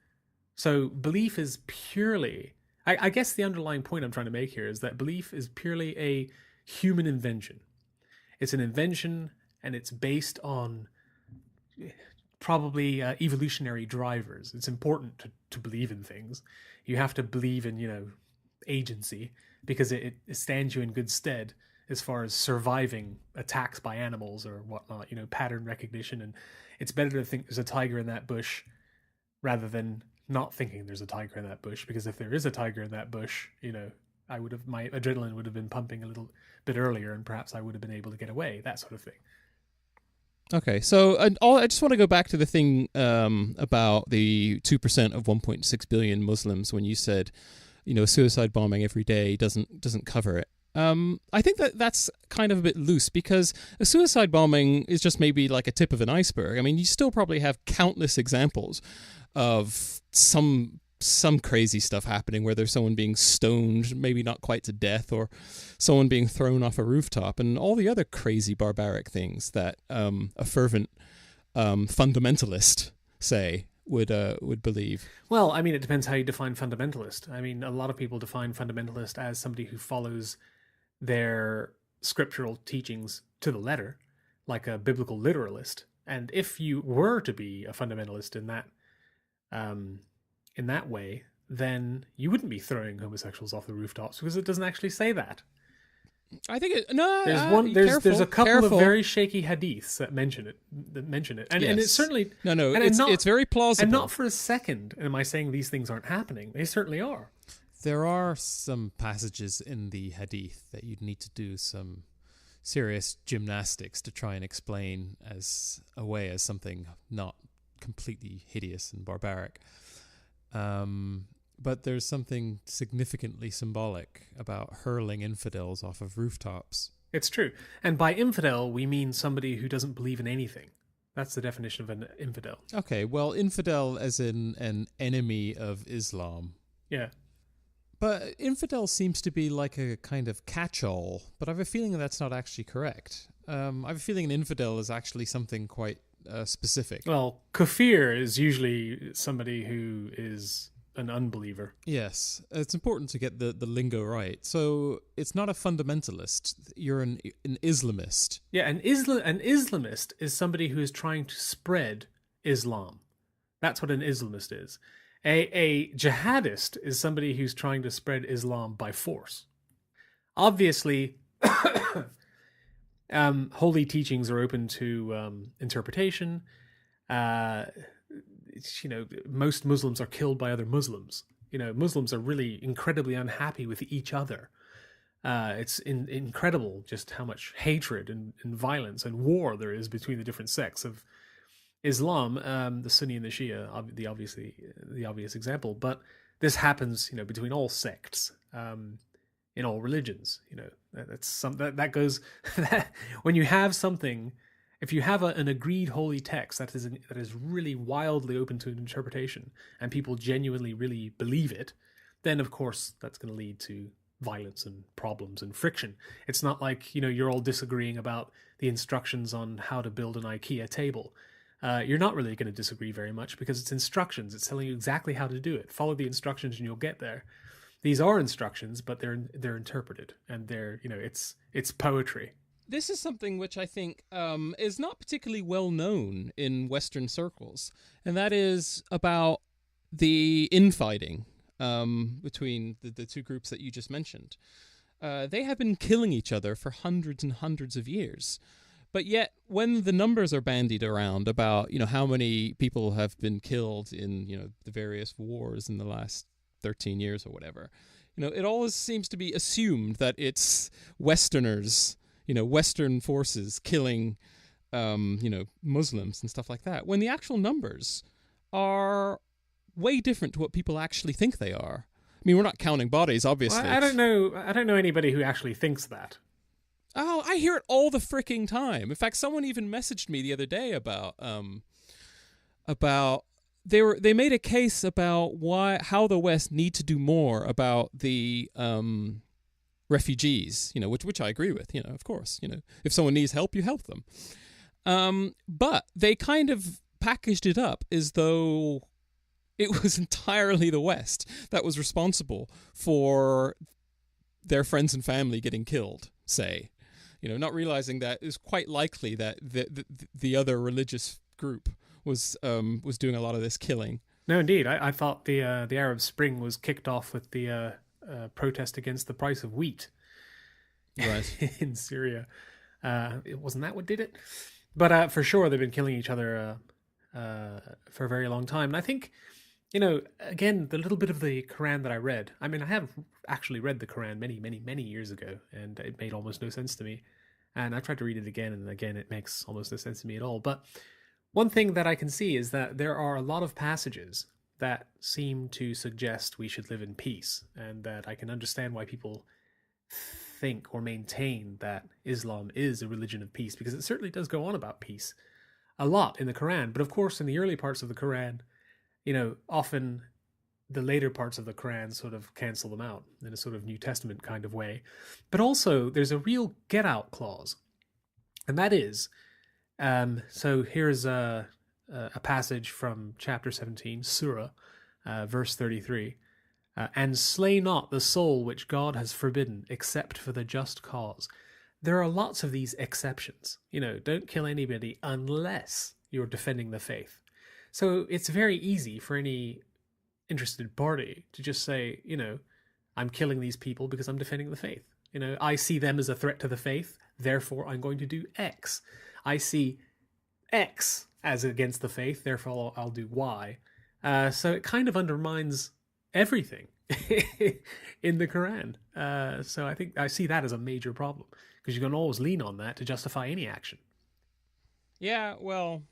So belief is purely... I guess the underlying point I'm trying to make here is that belief is purely a human invention. It's an invention, and it's based on probably evolutionary drivers. It's important to believe in things. You have to believe in, agency, because it stands you in good stead as far as surviving attacks by animals or whatnot, pattern recognition. And it's better to think there's a tiger in that bush rather than not thinking there's a tiger in that bush, because if there is a tiger in that bush, my adrenaline would have been pumping a little bit earlier, and perhaps I would have been able to get away, that sort of thing. Okay, so I just want to go back to the thing about the 2% of 1.6 billion Muslims, when you said, suicide bombing every day doesn't cover it. I think that's kind of a bit loose, because a suicide bombing is just maybe like a tip of an iceberg. I mean, you still probably have countless examples of some crazy stuff happening where there's someone being stoned, maybe not quite to death, or someone being thrown off a rooftop, and all the other crazy barbaric things that a fervent fundamentalist, say, would believe. Well, I mean, it depends how you define fundamentalist. I mean, a lot of people define fundamentalist as somebody who follows their scriptural teachings to the letter, like a biblical literalist. And if you were to be a fundamentalist in that way, then you wouldn't be throwing homosexuals off the rooftops, because it doesn't actually say that. I think there's a couple of very shaky hadiths that mention it, and yes. And it's certainly it's very plausible. And not for a second am I saying these things aren't happening. They certainly are. There are some passages in the hadith that you'd need to do some serious gymnastics to try and explain as something not completely hideous and barbaric. But there's something significantly symbolic about hurling infidels off of rooftops. It's true. And by infidel, we mean somebody who doesn't believe in anything. That's the definition of an infidel. Okay, well, infidel as in an enemy of Islam. Yeah. But infidel seems to be like a kind of catch-all, but I have a feeling that's not actually correct. I have a feeling an infidel is actually something quite specific. Well, kafir is usually somebody who is an unbeliever. Yes, it's important to get the lingo right. So it's not a fundamentalist. You're an Islamist. Yeah, an Islamist is somebody who is trying to spread Islam. That's what an Islamist is. A jihadist is somebody who's trying to spread Islam by force. Obviously, holy teachings are open to interpretation. Most Muslims are killed by other Muslims. Muslims are really incredibly unhappy with each other. It's incredible just how much hatred and violence and war there is between the different sects of Islam, the Sunni and the Shia, the obvious example. But this happens, between all sects, in all religions. That goes. When you have something. If you have an agreed holy text that is really wildly open to interpretation, and people genuinely really believe it, then of course that's going to lead to violence and problems and friction. It's not like you're all disagreeing about the instructions on how to build an IKEA table. you're not really going to disagree very much because it's instructions. It's telling you exactly how to do it. Follow the instructions and you'll get there. These are instructions, but they're interpreted, and it's poetry. This is something which I think is not particularly well known in Western circles, and that is about the infighting between the two groups that you just mentioned. They have been killing each other for hundreds and hundreds of years. But yet, when the numbers are bandied around about, how many people have been killed in, the various wars in the last 13 years or whatever, it always seems to be assumed that it's Westerners, Western forces killing, Muslims and stuff like that, when the actual numbers are way different to what people actually think they are. I mean, we're not counting bodies, obviously. Well, I don't know anybody who actually thinks that. Oh, I hear it all the freaking time. In fact, someone even messaged me the other day about they made a case about how the West need to do more about the refugees, which I agree with, of course, if someone needs help, you help them. But they kind of packaged it up as though it was entirely the West that was responsible for their friends and family getting killed, say. Not realizing that it's quite likely that the other religious group was doing a lot of this killing. No, indeed. I thought the Arab Spring was kicked off with the protest against the price of wheat, right, in Syria. It wasn't that what did it? But for sure, they've been killing each other for a very long time. And I think, again, the little bit of the Quran that I read. I mean, I have actually read the Quran many, many, many years ago, and it made almost no sense to me. And I tried to read it again, and again, it makes almost no sense to me at all. But one thing that I can see is that there are a lot of passages that seem to suggest we should live in peace, and that I can understand why people think or maintain that Islam is a religion of peace, because it certainly does go on about peace a lot in the Quran. But of course, in the early parts of the Quran, often the later parts of the Quran sort of cancel them out in a sort of New Testament kind of way. But also, there's a real get-out clause. And that is, so here's a passage from chapter 17, Surah, verse 33. And slay not the soul which God has forbidden, except for the just cause. There are lots of these exceptions. Don't kill anybody unless you're defending the faith. So it's very easy for any interested party to just say, I'm killing these people because I'm defending the faith. I see them as a threat to the faith, therefore I'm going to do X. I see X as against the faith, therefore I'll do Y. So it kind of undermines everything in the Quran. So I think I see that as a major problem, because you can always lean on that to justify any action. Yeah, well,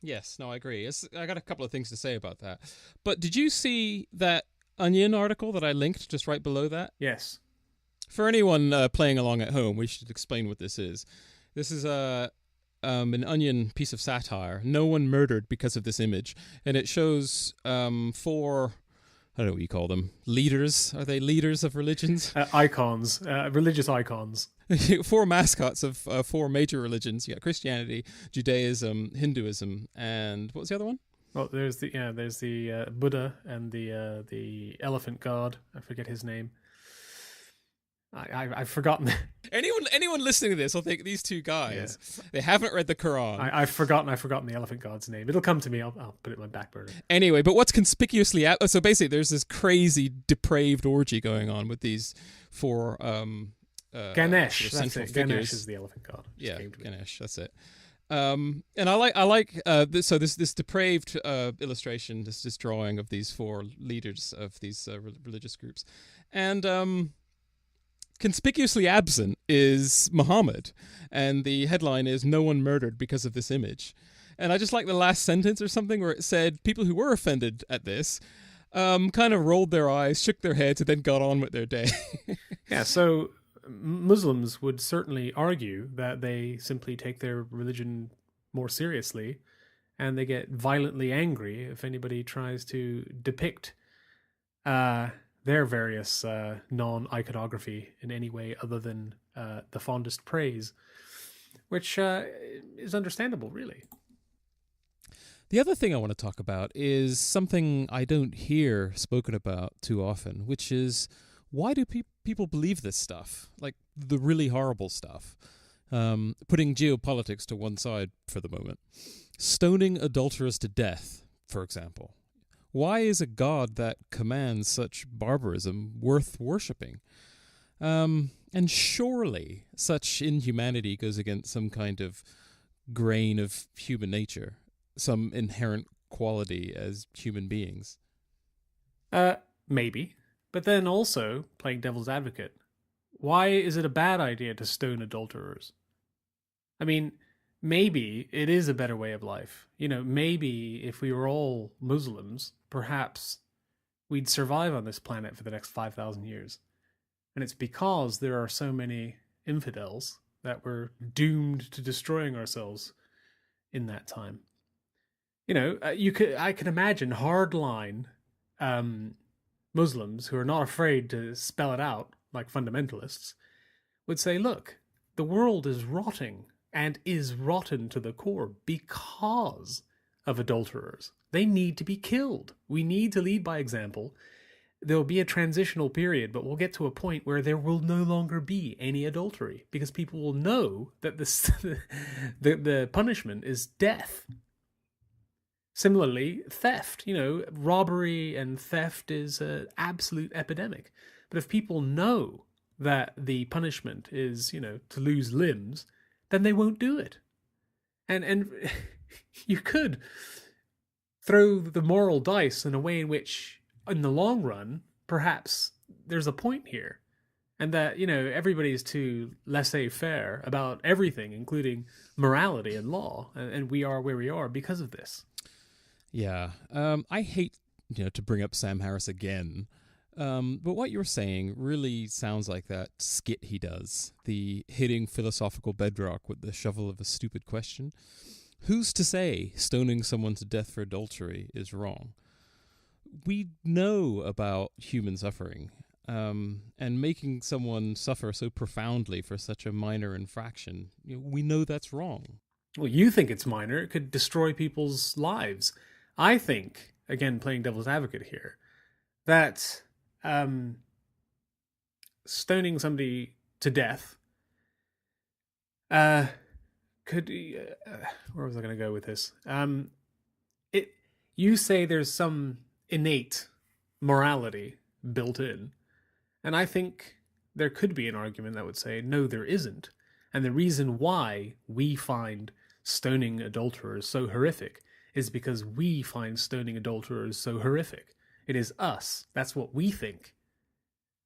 yes, no, I agree. I got a couple of things to say about that. But did you see that Onion article that I linked just right below that? Yes. For anyone playing along at home, we should explain what this is. This is an Onion piece of satire. No one murdered because of this image. And it shows four, I don't know what you call them, leaders. Are they leaders of religions? Icons, religious icons. Four mascots of four major religions. You got Christianity, Judaism, Hinduism, and what was the other one? Well, there's the Buddha and the elephant god. I forget his name. I've forgotten. Anyone listening to this will think these two guys, they haven't read the Quran. I've forgotten the elephant god's name. It'll come to me. I'll put it in my back burner. Anyway, but what's conspicuously so basically there's this crazy depraved orgy going on with these four Ganesh. sort of That's it. figures. Ganesh is the elephant god. Yeah, Ganesh. That's it. And I like this depraved illustration, this drawing of these four leaders of these religious groups, and conspicuously absent is Muhammad, and the headline is "No one murdered because of this image." And I just like the last sentence or something where it said people who were offended at this kind of rolled their eyes, shook their heads, and then got on with their day. Yeah, so Muslims would certainly argue that they simply take their religion more seriously, and they get violently angry if anybody tries to depict their various non-iconography in any way other than the fondest praise, which is understandable, really. The other thing I want to talk about is something I don't hear spoken about too often, which is why do people believe this stuff? Like the really horrible stuff. Putting geopolitics to one side for the moment. Stoning adulterers to death, for example. Why is a god that commands such barbarism worth worshipping? And surely such inhumanity goes against some kind of grain of human nature, some inherent quality as human beings. Maybe. But then also, playing devil's advocate, why is it a bad idea to stone adulterers? I mean, maybe it is a better way of life. Maybe if we were all Muslims, perhaps we'd survive on this planet for the next 5,000 years. And it's because there are so many infidels that we're doomed to destroying ourselves in that time. I can imagine hardline Muslims who are not afraid to spell it out like fundamentalists would say, look, the world is rotting and is rotten to the core because of adulterers. They need to be killed. We need to lead by example. There'll be a transitional period, but we'll get to a point where there will no longer be any adultery because people will know that the punishment is death. Similarly, theft, robbery and theft is an absolute epidemic. But if people know that the punishment is, to lose limbs, then they won't do it. And you could throw the moral dice in a way in which, in the long run, perhaps there's a point here. And that, everybody's too laissez-faire about everything, including morality and law. And we are where we are because of this. Yeah. I hate, to bring up Sam Harris again. But what you're saying really sounds like that skit he does, the hitting philosophical bedrock with the shovel of a stupid question. Who's to say stoning someone to death for adultery is wrong? We know about human suffering, and making someone suffer so profoundly for such a minor infraction, we know that's wrong. Well, you think it's minor. It could destroy people's lives. I think, again, playing devil's advocate here, that stoning somebody to death could where was I going to go with this? You say there's some innate morality built in, and I think there could be an argument that would say no, there isn't. And the reason why we find stoning adulterers so horrific is because we find stoning adulterers so horrific. It is us. That's what we think.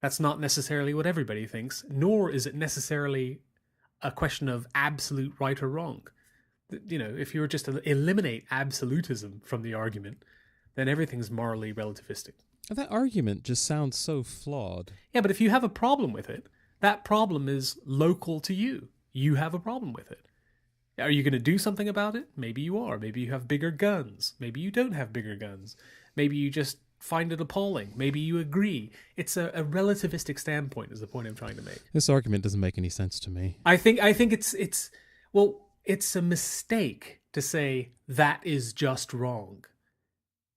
That's not necessarily what everybody thinks, nor is it necessarily a question of absolute right or wrong. If you were just to eliminate absolutism from the argument, then everything's morally relativistic. That argument just sounds so flawed. Yeah, but if you have a problem with it, that problem is local to you. You have a problem with it. Are you going to do something about it? Maybe you are. Maybe you have bigger guns. Maybe you don't have bigger guns. Maybe you just find it appalling. Maybe you agree. It's a relativistic standpoint is the point I'm trying to make. This argument doesn't make any sense to me. I think it's a mistake to say that is just wrong.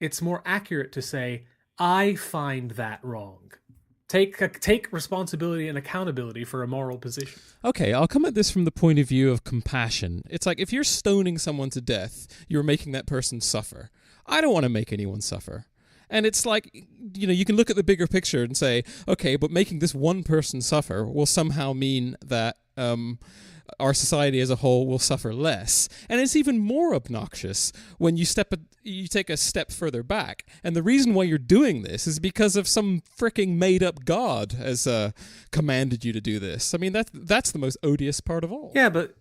It's more accurate to say I find that wrong. Take responsibility and accountability for a moral position. Okay, I'll come at this from the point of view of compassion. It's like if you're stoning someone to death, you're making that person suffer. I don't want to make anyone suffer. And it's like, you can look at the bigger picture and say, okay, but making this one person suffer will somehow mean that our society as a whole will suffer less. And it's even more obnoxious when you take a step further back. And the reason why you're doing this is because of some freaking made-up God has commanded you to do this. I mean, that's the most odious part of all. Yeah, but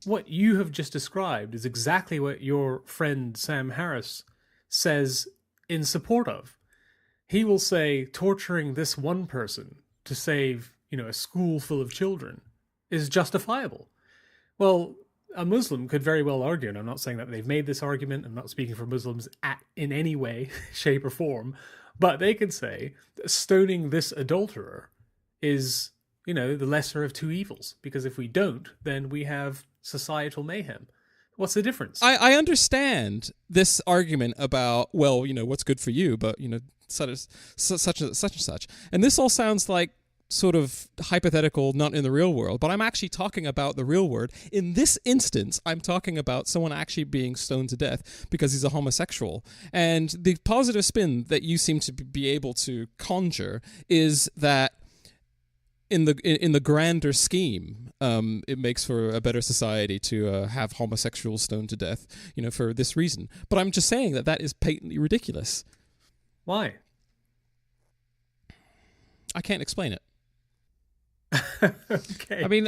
what you have just described is exactly what your friend Sam Harris says in support of. He will say torturing this one person to save, a school full of children is justifiable. Well, a Muslim could very well argue, and I'm not saying that they've made this argument, I'm not speaking for Muslims in any way, shape or form, but they could say that stoning this adulterer is, the lesser of two evils, because if we don't, then we have societal mayhem. What's the difference? I understand this argument about, well, what's good for you, but, such and such. And this all sounds like sort of hypothetical, not in the real world, but I'm actually talking about the real world. In this instance, I'm talking about someone actually being stoned to death because he's a homosexual. And the positive spin that you seem to be able to conjure is that in the grander scheme, it makes for a better society to have homosexuals stoned to death, for this reason. But I'm just saying that is patently ridiculous. Why? I can't explain it. Okay. I mean,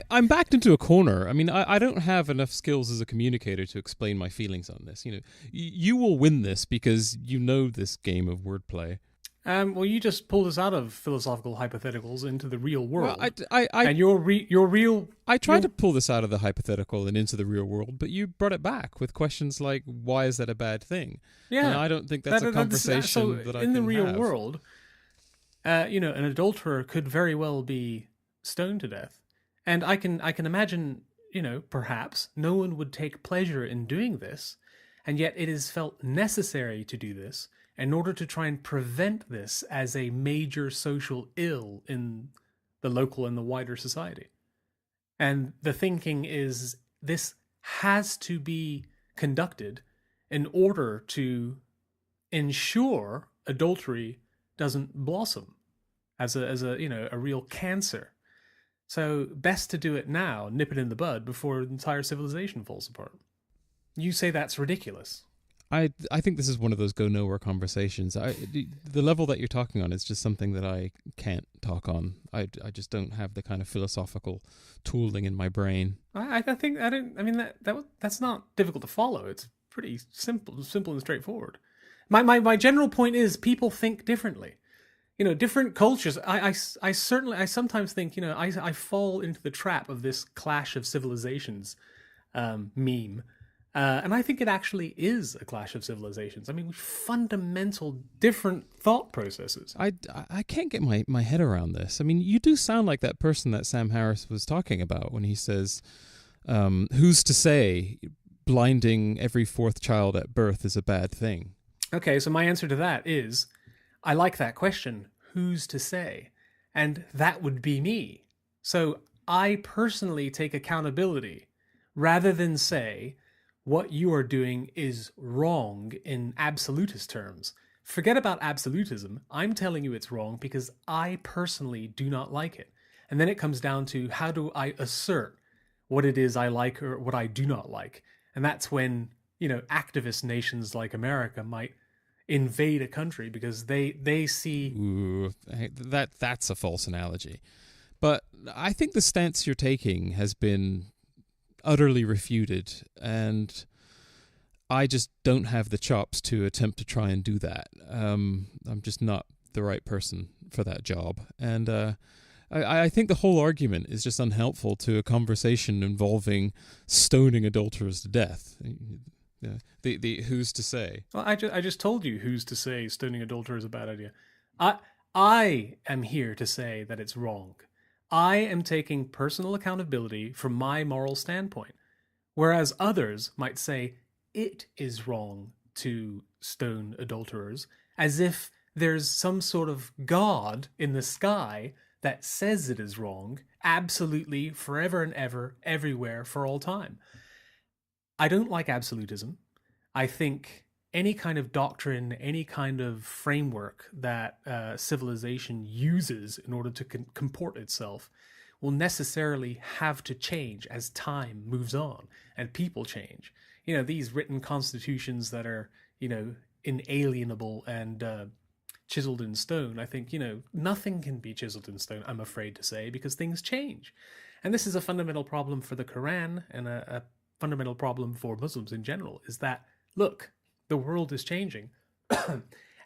I'm backed into a corner. I mean, I don't have enough skills as a communicator to explain my feelings on this. You will win this because you know this game of wordplay. Well, you just pulled us out of philosophical hypotheticals into the real world. Well, and your real. I tried to pull this out of the hypothetical and into the real world, but you brought it back with questions like, "Why is that a bad thing?" Yeah, and I don't think that's a conversation that I can have. In the real world, an adulterer could very well be stoned to death, and I can imagine, perhaps no one would take pleasure in doing this, and yet it is felt necessary to do this in order to try and prevent this as a major social ill in the local and the wider society. And the thinking is this has to be conducted in order to ensure adultery doesn't blossom as a real cancer. So best to do it now, nip it in the bud before the entire civilization falls apart. You say that's ridiculous. I think this is one of those go nowhere conversations. The level that you're talking on is just something that I can't talk on. I just don't have the kind of philosophical tooling in my brain. I think I don't. I mean that's not difficult to follow. It's pretty simple and straightforward. My general point is people think differently. Different cultures. I sometimes think I fall into the trap of this clash of civilizations meme. And I think it actually is a clash of civilizations. I mean, fundamental different thought processes. I can't get my head around this. I mean, you do sound like that person that Sam Harris was talking about when he says, who's to say blinding every fourth child at birth is a bad thing? Okay, so my answer to that is, I like that question, who's to say? And that would be me. So I personally take accountability rather than say, what you are doing is wrong in absolutist terms. Forget about absolutism. I'm telling you it's wrong because I personally do not like it. And then it comes down to how do I assert what it is I like or what I do not like. And that's when, activist nations like America might invade a country because they see... Ooh, that's a false analogy. But I think the stance you're taking has been utterly refuted, and I just don't have the chops to attempt to try and do that. I'm just not the right person for that job, and I think the whole argument is just unhelpful to a conversation involving stoning adulterers to death. The who's to say? Well, I just told you who's to say stoning adulterers is a bad idea. I am here to say that it's wrong. I am taking personal accountability from my moral standpoint, whereas others might say it is wrong to stone adulterers, as if there's some sort of God in the sky that says it is wrong, absolutely, forever and ever, everywhere, for all time. I don't like absolutism. I think any kind of doctrine, any kind of framework that civilization uses in order to comport itself will necessarily have to change as time moves on and people change. These written constitutions that are, inalienable and chiseled in stone, I think, nothing can be chiseled in stone, I'm afraid to say, because things change. And this is a fundamental problem for the Qur'an and a fundamental problem for Muslims in general, is that, look, the world is changing,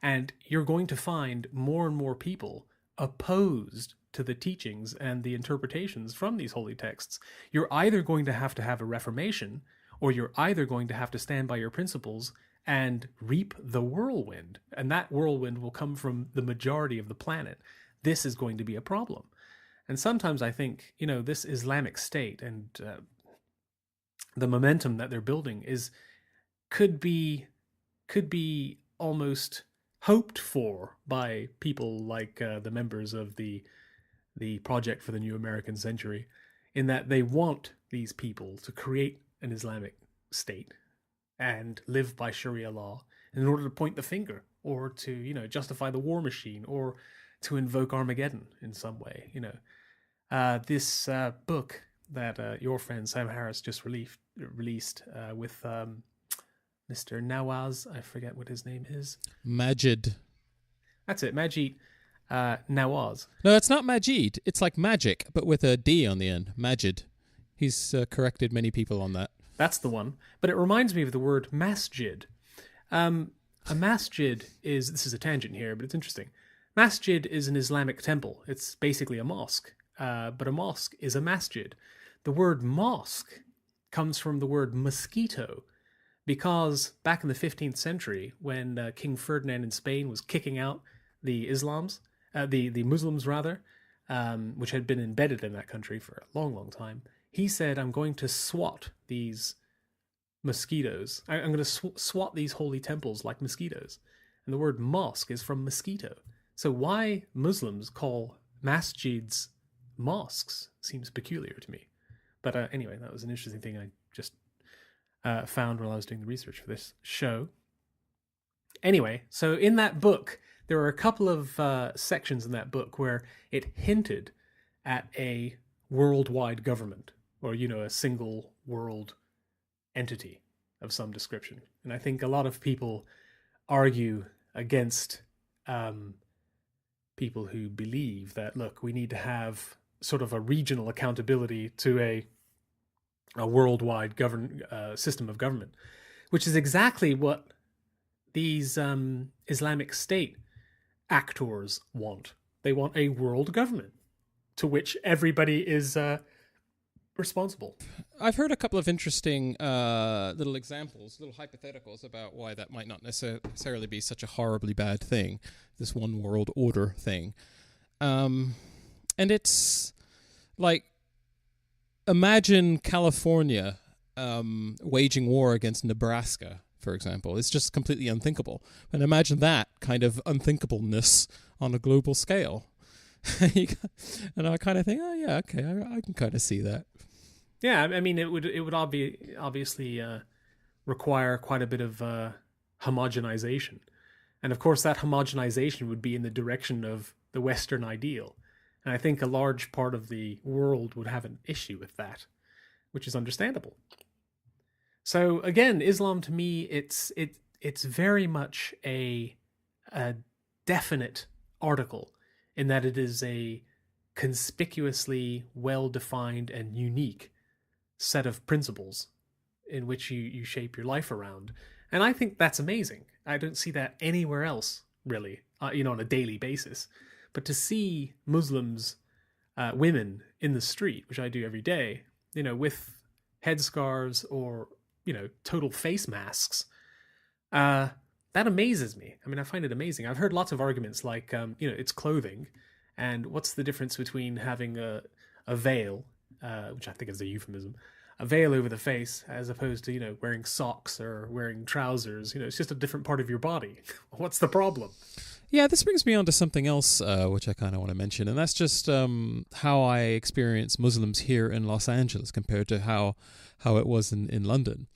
and you're going to find more and more people opposed to the teachings and the interpretations from these holy texts. You're either going to have a reformation, or you're either going to have to stand by your principles and reap the whirlwind. And that whirlwind will come from the majority of the planet. This is going to be a problem. And sometimes I think, this Islamic State and the momentum that they're building could be could be almost hoped for by people like the members of the Project for the New American Century, in that they want these people to create an Islamic state and live by Sharia law in order to point the finger or to, justify the war machine or to invoke Armageddon in some way. This book that your friend Sam Harris just released with Mr. Nawaz, I forget what his name is. Majid. That's it, Majid Nawaz. No, it's not Majid. It's like magic, but with a D on the end. Majid. He's corrected many people on that. That's the one. But it reminds me of the word masjid. A masjid this is a tangent here, but it's interesting. Masjid is an Islamic temple. It's basically a mosque. But a mosque is a masjid. The word mosque comes from the word mosquito, because back in the 15th century, when King Ferdinand in Spain was kicking out the the Muslims rather, which had been embedded in that country for a long, long time, he said, "I'm going to swat these mosquitoes. I'm going to swat these holy temples like mosquitoes." And the word mosque is from mosquito. So why Muslims call masjids mosques seems peculiar to me. But anyway, that was an interesting thing I just found while I was doing the research for this show. Anyway, so in that book, there are a couple of sections in that book where it hinted at a worldwide government, or, a single world entity of some description. And I think a lot of people argue against people who believe that, look, we need to have sort of a regional accountability to a worldwide system of government, which is exactly what these Islamic State actors want. They want a world government to which everybody is responsible. I've heard a couple of interesting little examples, little hypotheticals about why that might not necessarily be such a horribly bad thing, this one world order thing. And it's like, imagine California waging war against Nebraska, for example. It's just completely unthinkable. And imagine that kind of unthinkableness on a global scale. And I kind of think, oh yeah, okay, I can kind of see that. Yeah, I mean, it would obviously require quite a bit of homogenization. And of course, that homogenization would be in the direction of the Western ideal. And I think a large part of the world would have an issue with that, which is understandable. So again, Islam to me, it's very much a definite article, in that it is a conspicuously well-defined and unique set of principles in which you shape your life around. And I think that's amazing. I don't see that anywhere else, really, on a daily basis. But to see Muslims, women in the street, which I do every day, with headscarves or, total face masks, that amazes me. I mean, I find it amazing. I've heard lots of arguments like, it's clothing, and what's the difference between having a veil, which I think is a euphemism, a veil over the face, as opposed to, wearing socks or wearing trousers. It's just a different part of your body. What's the problem? Yeah, this brings me on to something else, which I kind of want to mention, and that's just how I experience Muslims here in Los Angeles compared to how it was in London.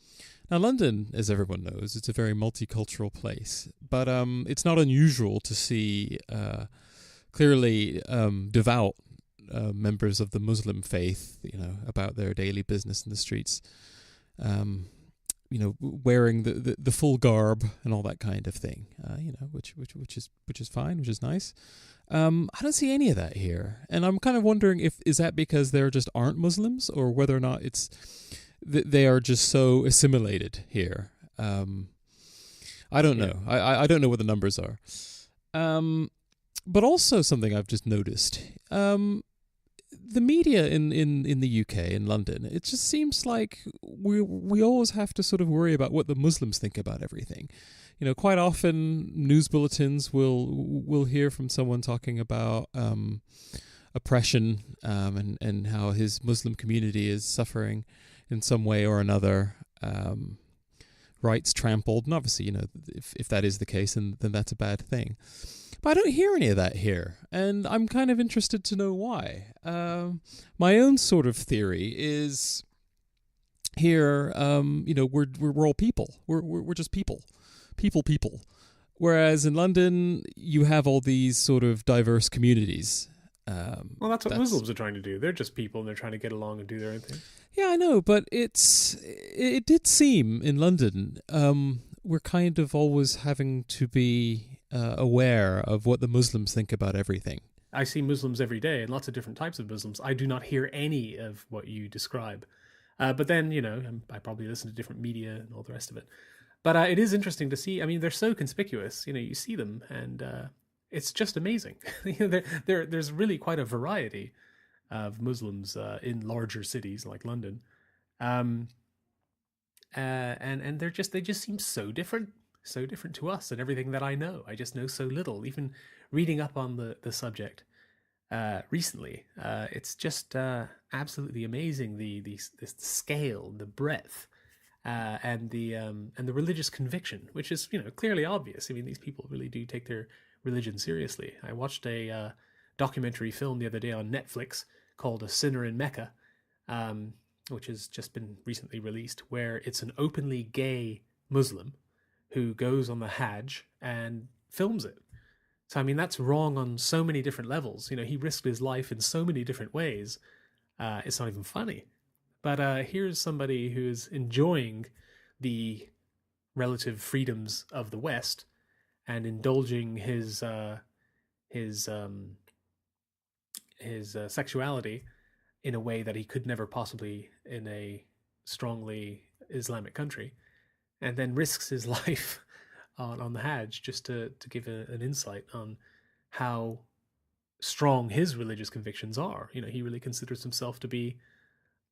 Now, London, as everyone knows, it's a very multicultural place, but it's not unusual to see clearly devout members of the Muslim faith, about their daily business in the streets, wearing the full garb and all that kind of thing, which is fine, which is nice. I don't see any of that here, and I'm kind of wondering is that because there just aren't Muslims, or whether or not it's they are just so assimilated here. I don't know. I don't know what the numbers are. But also something I've just noticed. The media in the UK, in London, it just seems like we always have to sort of worry about what the Muslims think about everything. Quite often news bulletins will hear from someone talking about oppression and how his Muslim community is suffering, in some way or another, rights trampled. And obviously, if that is the case, then that's a bad thing. But I don't hear any of that here, and I'm kind of interested to know why. My own sort of theory is here, we're all people. We're just people. Whereas in London, you have all these sort of diverse communities. Well, that's what Muslims are trying to do. They're just people, and they're trying to get along and do their own thing. Yeah, I know, but it did seem in London, we're kind of always having to be aware of what the Muslims think about everything. I see Muslims every day, and lots of different types of Muslims. I do not hear any of what you describe. But then, I probably listen to different media and all the rest of it. But it is interesting to see. I mean, they're so conspicuous. You see them, and it's just amazing. There's really quite a variety of Muslims in larger cities like London, and they just seem so different to us and everything that I know. I just know so little. Even reading up on the subject recently, it's just absolutely amazing. The scale, the breadth, and the religious conviction, which is clearly obvious. I mean, these people really do take their religion seriously. I watched a documentary film the other day on Netflix called A Sinner in Mecca, which has just been recently released, where it's an openly gay Muslim who goes on the Hajj and films it. So, I mean, that's wrong on so many different levels. He risked his life in so many different ways. It's not even funny. But here's somebody who's enjoying the relative freedoms of the West and indulging his sexuality in a way that he could never possibly in a strongly Islamic country, and then risks his life on the Hajj just to give an insight on how strong his religious convictions are. He really considers himself to be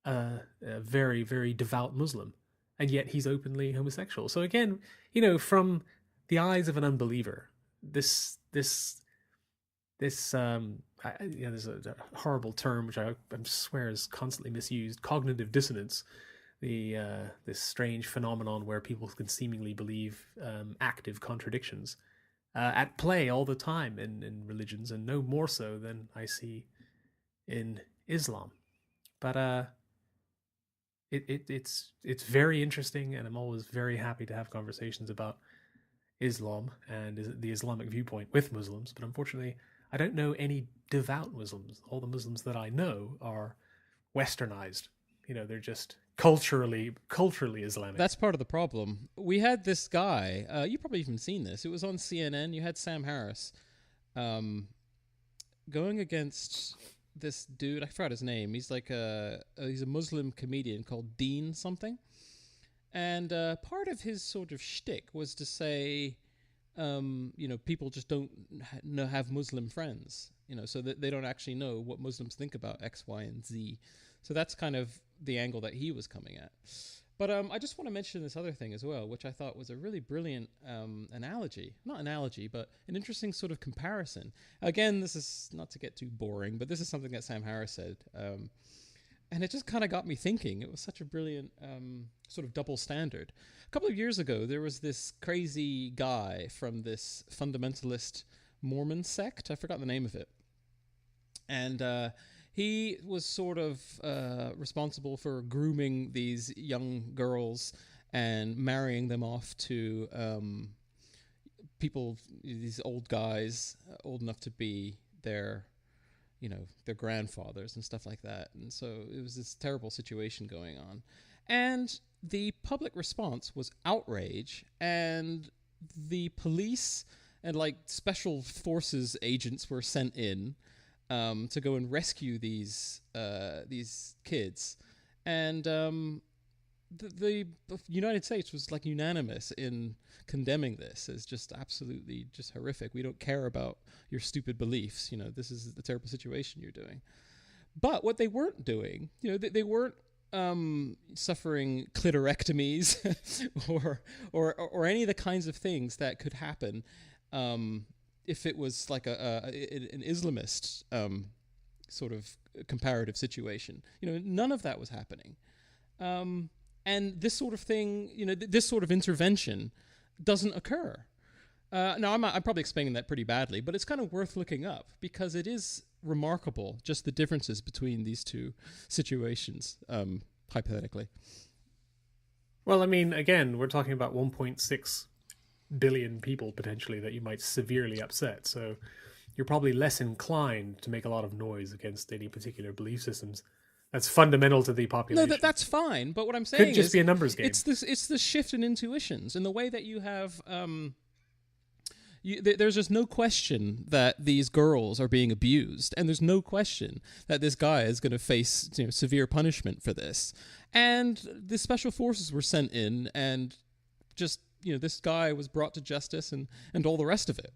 a very, very devout Muslim, and yet he's openly homosexual. So again, from the eyes of an unbeliever, there's a horrible term which I swear is constantly misused: cognitive dissonance. This strange phenomenon where people can seemingly believe active contradictions at play all the time in religions, and no more so than I see in Islam. But it's very interesting, and I'm always very happy to have conversations about Islam and the Islamic viewpoint with Muslims. But unfortunately, I don't know any devout Muslims. All the Muslims that I know are westernized. They're just culturally Islamic. That's part of the problem. We had this guy, you probably even seen this. It was on CNN. You had Sam Harris going against this dude. I forgot his name. He's like he's a Muslim comedian called Dean something. And part of his sort of shtick was to say, people just don't have Muslim friends, so that they don't actually know what Muslims think about X, Y, and Z. So that's kind of the angle that he was coming at. But I just want to mention this other thing as well, which I thought was a really brilliant not analogy, but an interesting sort of comparison. Again, this is not to get too boring, but this is something that Sam Harris said. And it just kind of got me thinking. It was such a brilliant sort of double standard. A couple of years ago, there was this crazy guy from this fundamentalist Mormon sect. I forgot the name of it. And he was sort of responsible for grooming these young girls and marrying them off to people, these old guys, old enough to be their grandfathers and stuff like that. And so it was this terrible situation going on. And the public response was outrage, and the police and special forces agents were sent in to go and rescue these kids. And the United States was unanimous in condemning this as just absolutely just horrific. We don't care about your stupid beliefs. This is the terrible situation you're doing. But what they weren't doing, they weren't suffering clitorectomies or any of the kinds of things that could happen if it was like an Islamist sort of comparative situation. None of that was happening. And this sort of thing, this sort of intervention doesn't occur. Now, I'm probably explaining that pretty badly, but it's kind of worth looking up because it is remarkable, just the differences between these two situations, hypothetically. Well, I mean, again, we're talking about 1.6 billion people potentially that you might severely upset. So you're probably less inclined to make a lot of noise against any particular belief systems. That's fundamental to the population. No, that's fine. But what I'm saying could just be a numbers game. It's the shift in intuitions in the way that you have. There's just no question that these girls are being abused, and there's no question that this guy is going to face severe punishment for this. And the special forces were sent in, and just this guy was brought to justice, and all the rest of it.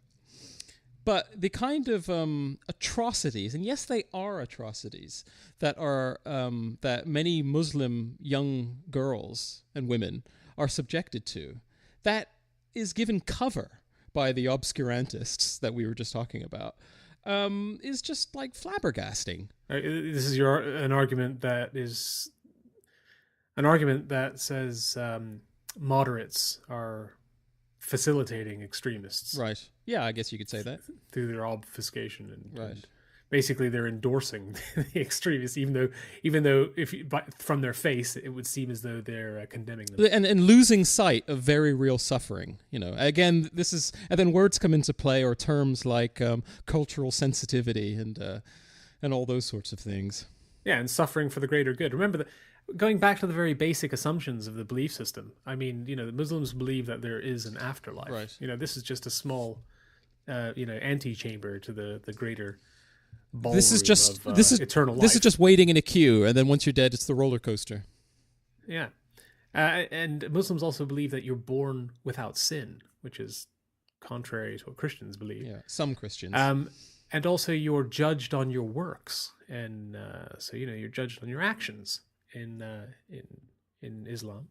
But the kind of atrocities, and yes, they are atrocities that are that many Muslim young girls and women are subjected to, that is given cover by the obscurantists that we were just talking about, is just like flabbergasting. This is an argument that says moderates are facilitating extremists. Right. Yeah, I guess you could say that. Through their obfuscation and, right. And basically they're endorsing the extremists, even though from their face it would seem as though they're condemning them. And losing sight of very real suffering. Again, and then words come into play, or terms like cultural sensitivity and all those sorts of things. Yeah, and suffering for the greater good. Remember going back to the very basic assumptions of the belief system. I mean, the Muslims believe that there is an afterlife. Right. This is just a small, antechamber to the greater ballroom this is eternal life. This is just waiting in a queue, and then once you're dead, it's the roller coaster. Yeah. And Muslims also believe that you're born without sin, which is contrary to what Christians believe. Yeah, some Christians. And also you're judged on your works, and so you're judged on your actions in Islam.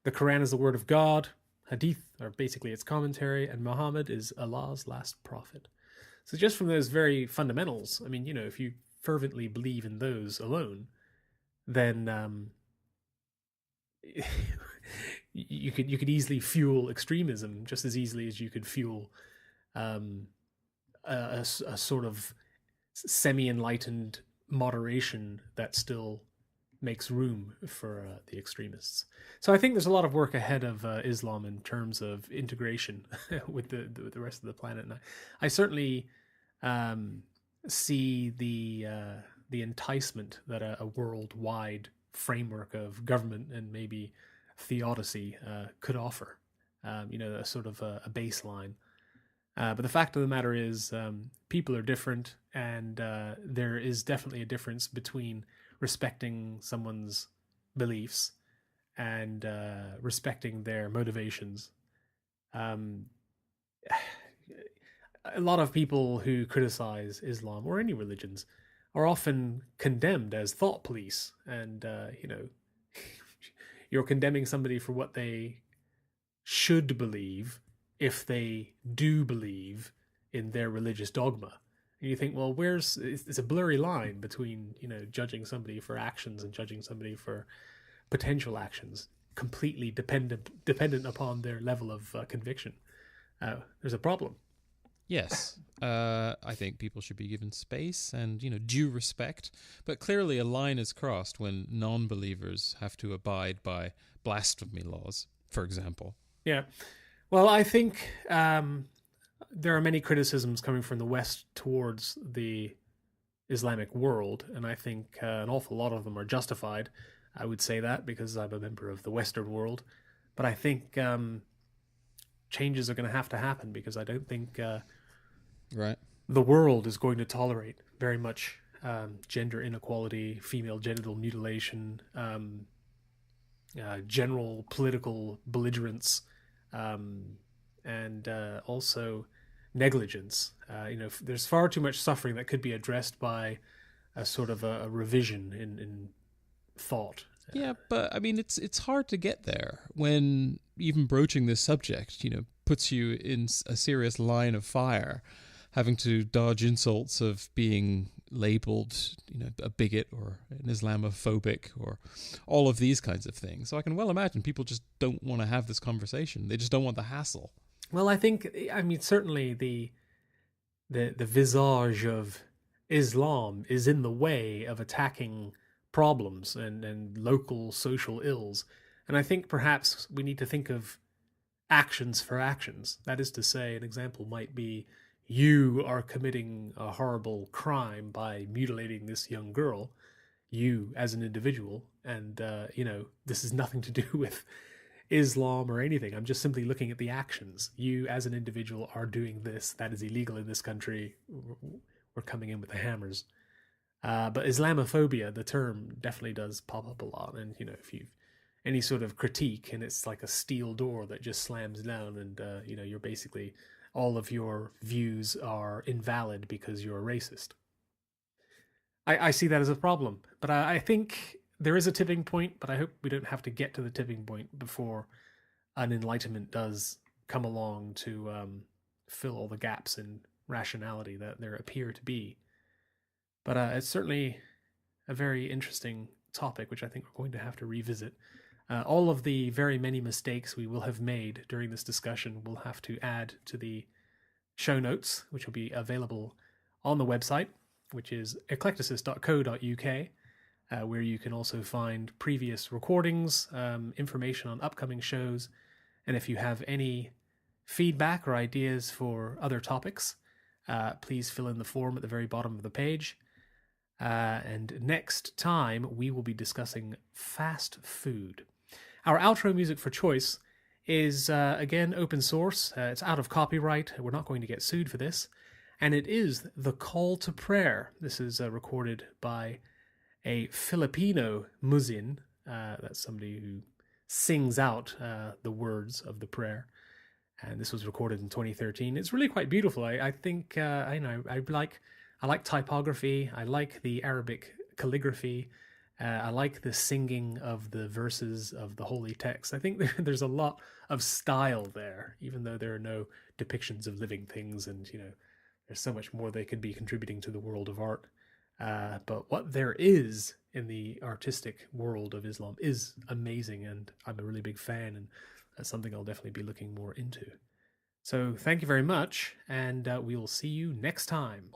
The Qur'an is the word of God. Hadith are basically its commentary, and Muhammad is Allah's last prophet. So just from those very fundamentals, I mean, if you fervently believe in those alone, then you could easily fuel extremism just as easily as you could fuel a sort of semi-enlightened moderation that still makes room for the extremists. So I think there's a lot of work ahead of Islam in terms of integration with the rest of the planet. And I certainly see the enticement that a worldwide framework of government and maybe theodicy could offer. A sort of a baseline. But the fact of the matter is, people are different, and there is definitely a difference between respecting someone's beliefs and respecting their motivations. A lot of people who criticize Islam or any religions are often condemned as thought police, and you're condemning somebody for what they should believe if they do believe in their religious dogma. And you think, well, it's a blurry line between, judging somebody for actions and judging somebody for potential actions, completely dependent upon their level of conviction. There's a problem. Yes, I think people should be given space and, due respect. But clearly a line is crossed when non-believers have to abide by blasphemy laws, for example. Yeah. Well, I think there are many criticisms coming from the West towards the Islamic world, and I think an awful lot of them are justified. I would say that because I'm a member of the Western world. But I think changes are going to happen because I don't think the world is going to tolerate very much gender inequality, female genital mutilation, general political belligerence, and also negligence. There's far too much suffering that could be addressed by a sort of a revision in thought. Yeah, but I mean, it's hard to get there when even broaching this subject, puts you in a serious line of fire, having to dodge insults of being labeled, a bigot or an Islamophobic or all of these kinds of things. So I can well imagine people just don't want to have this conversation. They just don't want the hassle. Well, I mean, certainly the visage of Islam is in the way of attacking problems and local social ills. And I think perhaps we need to think of actions for actions. That is to say, an example might be you are committing a horrible crime by mutilating this young girl, you as an individual, and, this is nothing to do with Islam or anything. I'm just simply looking at the actions. You as an individual are doing this. That is illegal in this country. We're coming in with the hammers. But Islamophobia, the term, definitely does pop up a lot. And, if you've any sort of critique and it's like a steel door that just slams down and, you're basically, all of your views are invalid because you're a racist. I see that as a problem. But I think there is a tipping point, but I hope we don't have to get to the tipping point before an enlightenment does come along to fill all the gaps in rationality that there appear to be. But it's certainly a very interesting topic, which I think we're going to have to revisit. All of the very many mistakes we will have made during this discussion we'll have to add to the show notes, which will be available on the website, which is eclecticist.co.uk, where you can also find previous recordings, information on upcoming shows, and if you have any feedback or ideas for other topics, please fill in the form at the very bottom of the page. And next time, we will be discussing fast food. Our outro music for choice is, again, open source. It's out of copyright. We're not going to get sued for this. And it is The Call to Prayer. This is recorded by a Filipino muezzin. That's somebody who sings out the words of the prayer. And this was recorded in 2013. It's really quite beautiful. I think I like typography. I like the Arabic calligraphy. I like the singing of the verses of the holy text. I think there's a lot of style there, even though there are no depictions of living things, and there's so much more they could be contributing to the world of art. But what there is in the artistic world of Islam is amazing, and I'm a really big fan, and that's something I'll definitely be looking more into. So thank you very much, and we will see you next time.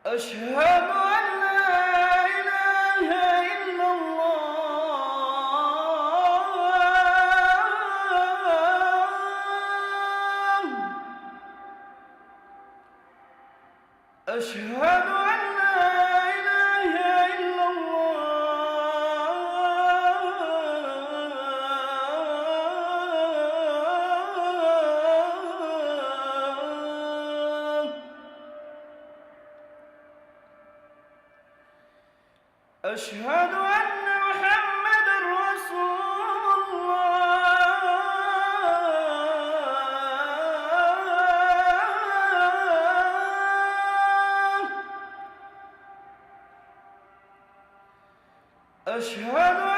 أشهد أن لا إله إلا الله أشهد أن لا إله إلا الله أشهد أن محمدًا رسول الله أشهد